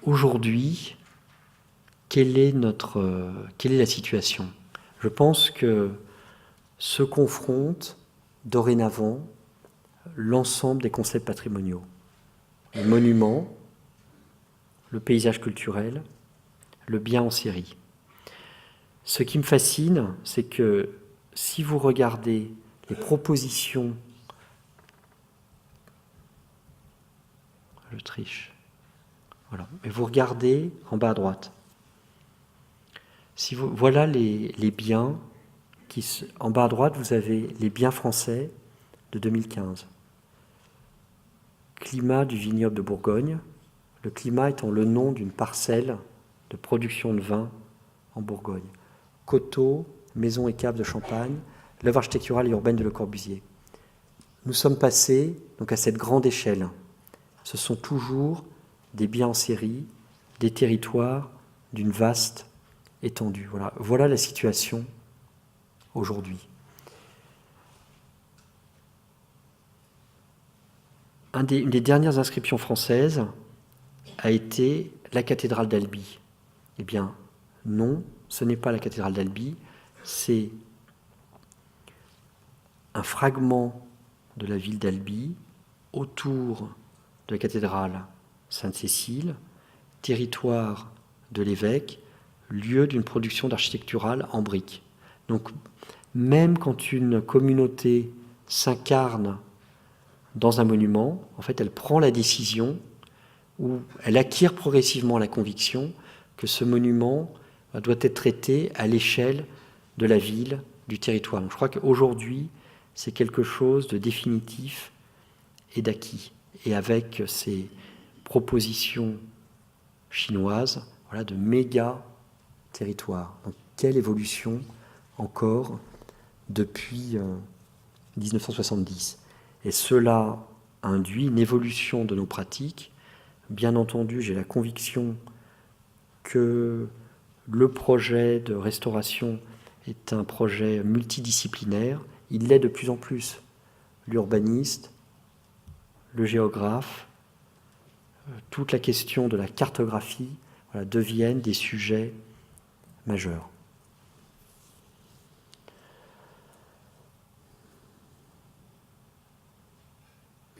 Aujourd'hui, quelle est la situation? Je pense que se confrontent dorénavant l'ensemble des concepts patrimoniaux. Le monument, le paysage culturel, le bien en série. Ce qui me fascine, c'est que si vous regardez les propositions, je triche, voilà, et vous regardez en bas à droite, voilà les biens, en bas à droite vous avez les biens français de 2015. Climat du vignoble de Bourgogne, le climat étant le nom d'une parcelle de production de vin en Bourgogne. Coteaux, maisons et caves de Champagne, l'œuvre architecturale et urbaine de Le Corbusier. Nous sommes passés donc à cette grande échelle. Ce sont toujours des biens en série, des territoires d'une vaste étendue. Voilà la situation aujourd'hui. Une des dernières inscriptions françaises a été la cathédrale d'Albi. Eh bien, non, ce n'est pas la cathédrale d'Albi, c'est un fragment de la ville d'Albi autour de la cathédrale Sainte-Cécile, territoire de l'évêque, lieu d'une production d'architecturale en briques. Donc, même quand une communauté s'incarne dans un monument, en fait, elle prend la décision ou elle acquiert progressivement la conviction que ce monument doit être traité à l'échelle de la ville, du territoire. Donc, je crois qu'aujourd'hui, c'est quelque chose de définitif et d'acquis. Et avec ces propositions chinoises, de méga territoires. Donc, quelle évolution encore depuis 1970. Et cela induit une évolution de nos pratiques. Bien entendu, j'ai la conviction que le projet de restauration est un projet multidisciplinaire. Il l'est de plus en plus. L'urbaniste, le géographe, toute la question de la cartographie deviennent des sujets majeurs.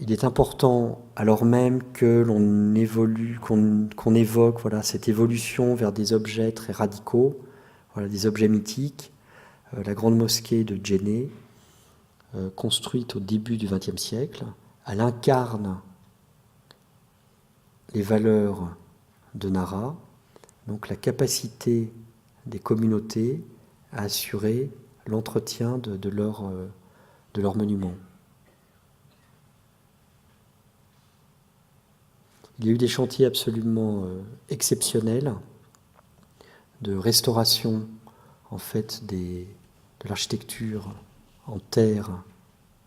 Il est important, alors même que l'on évolue, qu'on évoque cette évolution vers des objets très radicaux, des objets mythiques. La grande mosquée de Djenné, construite au début du XXe siècle, elle incarne les valeurs de Nara, donc la capacité des communautés à assurer l'entretien de leurs monuments. Il y a eu des chantiers absolument exceptionnels de restauration en fait de l'architecture en terre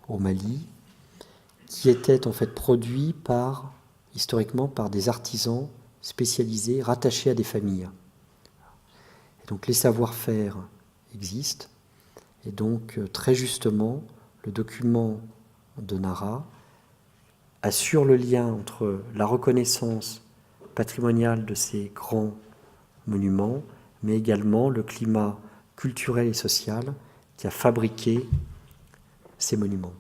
au Mali, qui étaient en fait produits historiquement par des artisans spécialisés, rattachés à des familles. Et donc les savoir-faire existent, et donc très justement, le document de Nara assure le lien entre la reconnaissance patrimoniale de ces grands monuments, mais également le climat culturel et social qui a fabriqué ces monuments.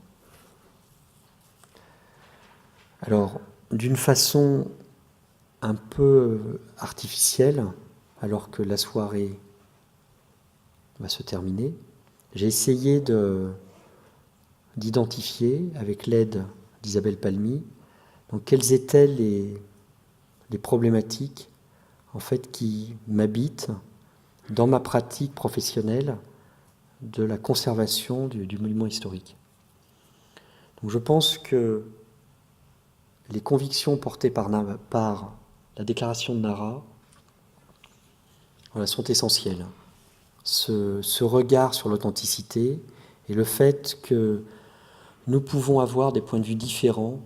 Alors, d'une façon un peu artificielle, alors que la soirée va se terminer, j'ai essayé d'identifier, avec l'aide d'Isabelle Palmy, donc quelles étaient les problématiques en fait, qui m'habitent dans ma pratique professionnelle de la conservation du monument historique. Donc je pense que les convictions portées par la déclaration de Nara sont essentielles. Ce regard sur l'authenticité et le fait que nous pouvons avoir des points de vue différents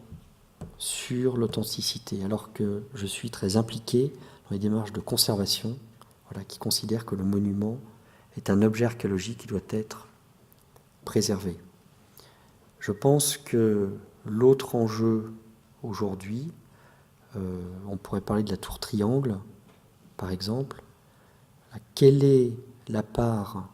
sur l'authenticité, alors que je suis très impliqué dans les démarches de conservation, qui considèrent que le monument est un objet archéologique qui doit être préservé. Je pense que l'autre enjeu aujourd'hui, on pourrait parler de la tour Triangle, par exemple. Quelle est la part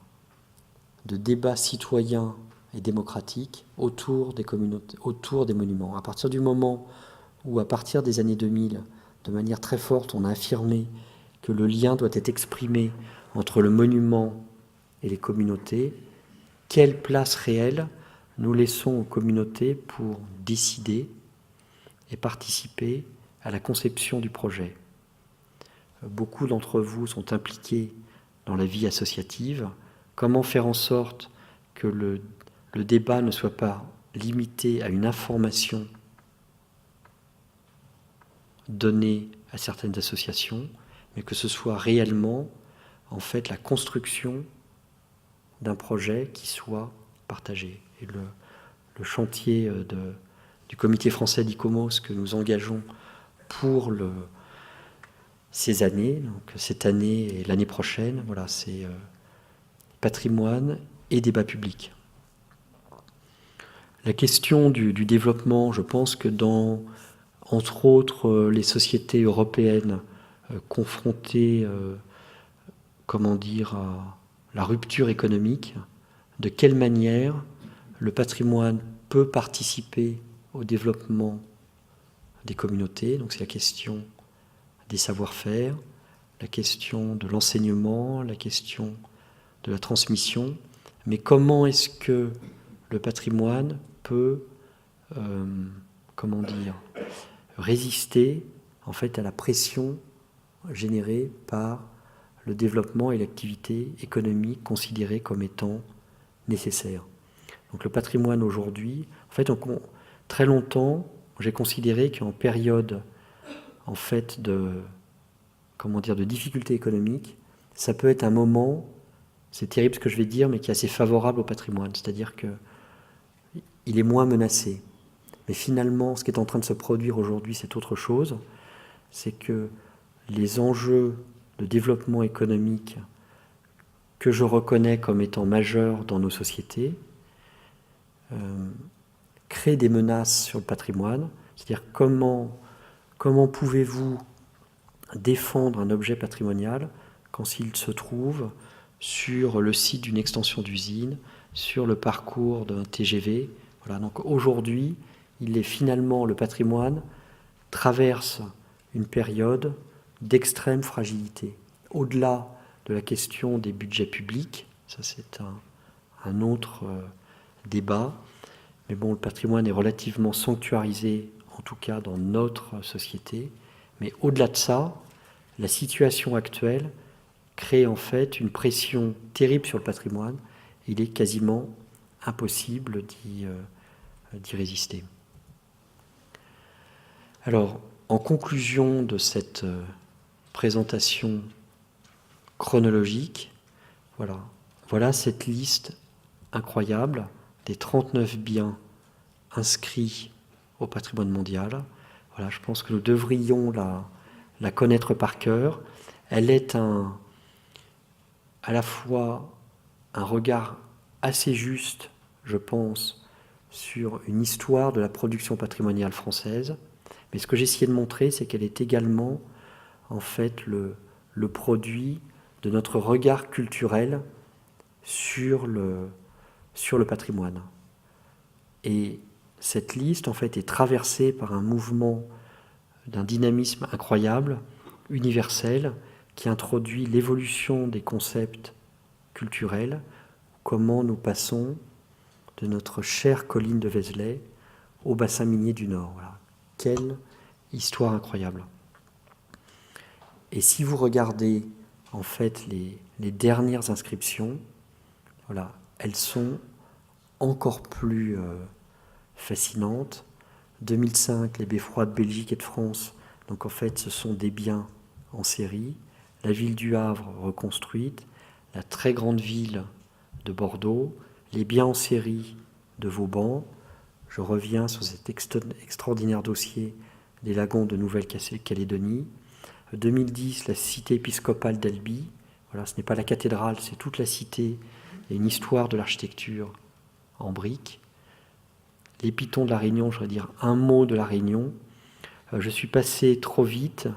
de débat citoyen et démocratique autour des communautés, autour des monuments? À partir du moment où, à partir des années 2000, de manière très forte, on a affirmé que le lien doit être exprimé entre le monument et les communautés, quelle place réelle nous laissons aux communautés pour décider et participer à la conception du projet? Beaucoup d'entre vous sont impliqués dans la vie associative. Comment faire en sorte que le débat ne soit pas limité à une information donnée à certaines associations, mais que ce soit réellement, en fait, la construction d'un projet qui soit partagé. Et le chantier du comité français d'ICOMOS que nous engageons pour ces années, donc cette année et l'année prochaine, c'est patrimoine et débat public. La question du développement, je pense que dans, entre autres, les sociétés européennes confrontées, à la rupture économique, de quelle manière le patrimoine peut participer au développement des communautés. Donc c'est la question des savoir-faire, la question de l'enseignement, la question de la transmission. Mais comment est-ce que le patrimoine peut résister en fait à la pression générée par le développement et l'activité économique considérée comme étant nécessaire. Donc le patrimoine aujourd'hui, en fait, très longtemps, j'ai considéré qu'en période en fait de difficultés économiques, ça peut être un moment, c'est terrible ce que je vais dire, mais qui est assez favorable au patrimoine, c'est-à-dire que il est moins menacé. Mais finalement, ce qui est en train de se produire aujourd'hui, c'est autre chose. C'est que les enjeux de développement économique que je reconnais comme étant majeurs dans nos sociétés créent des menaces sur le patrimoine. C'est-à-dire comment pouvez-vous défendre un objet patrimonial quand il se trouve sur le site d'une extension d'usine, sur le parcours d'un TGV. Donc aujourd'hui, le patrimoine traverse une période d'extrême fragilité. Au-delà de la question des budgets publics, ça c'est un autre débat, mais bon, le patrimoine est relativement sanctuarisé, en tout cas dans notre société. Mais au-delà de ça, la situation actuelle crée en fait une pression terrible sur le patrimoine. Il est quasiment impossible d'y résister. Alors, en conclusion de cette présentation chronologique, voilà cette liste incroyable des 39 biens inscrits au patrimoine mondial. Je pense que nous devrions la connaître par cœur. Elle est à la fois un regard assez juste, je pense, sur une histoire de la production patrimoniale française. Mais ce que j'ai essayé de montrer, c'est qu'elle est également, en fait, le produit de notre regard culturel sur le patrimoine. Et cette liste, en fait, est traversée par un mouvement d'un dynamisme incroyable, universel, qui introduit l'évolution des concepts culturels, comment nous passons de notre chère colline de Vézelay au bassin minier du Nord. Quelle histoire incroyable. Et si vous regardez en fait les dernières inscriptions, elles sont encore plus fascinantes. 2005, les beffrois de Belgique et de France, donc en fait ce sont des biens en série. La ville du Havre reconstruite, la très grande ville de Bordeaux, les biens en série de Vauban. Je reviens sur cet extraordinaire dossier des lagons de Nouvelle-Calédonie. 2010, la cité épiscopale d'Albi. Voilà, ce n'est pas la cathédrale, c'est toute la cité. Il y a une histoire de l'architecture en briques. Les pitons de la Réunion, je voudrais dire un mot de la Réunion. Je suis passé trop vite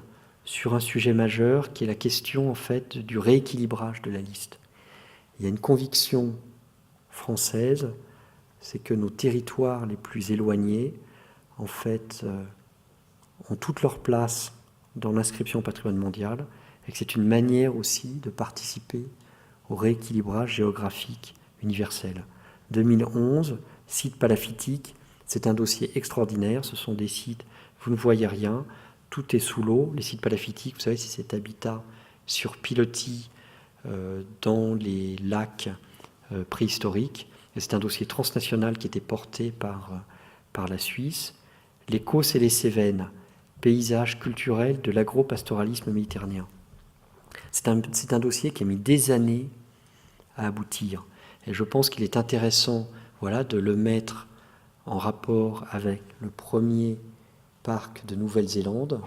sur un sujet majeur qui est la question en fait du rééquilibrage de la liste. Il y a une conviction française, c'est que nos territoires les plus éloignés en fait ont toute leur place dans l'inscription au patrimoine mondial et que c'est une manière aussi de participer au rééquilibrage géographique universel. 2011, site palaffitique, c'est un dossier extraordinaire, ce sont des sites, vous ne voyez rien, tout est sous l'eau, les sites palaffitiques, vous savez, c'est cet habitat sur pilotis dans les lacs préhistoriques, et c'est un dossier transnational qui était porté par la Suisse. Les Causses et les Cévennes, paysage culturel de l'agro-pastoralisme méditerranéen. C'est un dossier qui a mis des années à aboutir. Et je pense qu'il est intéressant de le mettre en rapport avec le premier parc de Nouvelle-Zélande.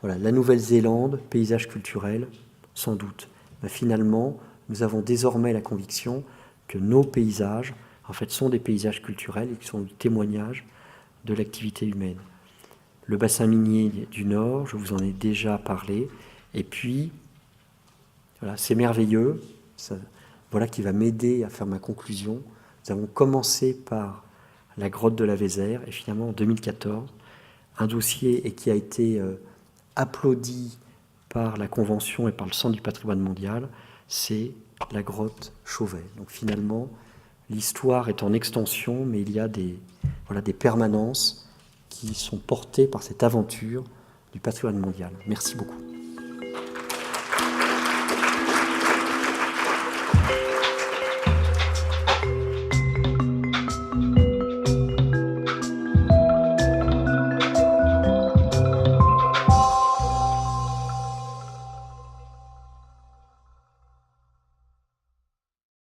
Voilà, la Nouvelle-Zélande, paysage culturel, sans doute. Mais finalement, nous avons désormais la conviction que nos paysages, en fait, sont des paysages culturels et qui sont le témoignage de l'activité humaine. Le bassin minier du Nord, je vous en ai déjà parlé. Et puis, voilà, c'est merveilleux. Voilà qui va m'aider à faire ma conclusion. Nous avons commencé par la grotte de la Vézère et finalement en 2014, un dossier qui a été applaudi par la Convention et par le Centre du patrimoine mondial, c'est la grotte Chauvet. Donc finalement, l'histoire est en extension, mais il y a des permanences qui sont portées par cette aventure du patrimoine mondial. Merci beaucoup.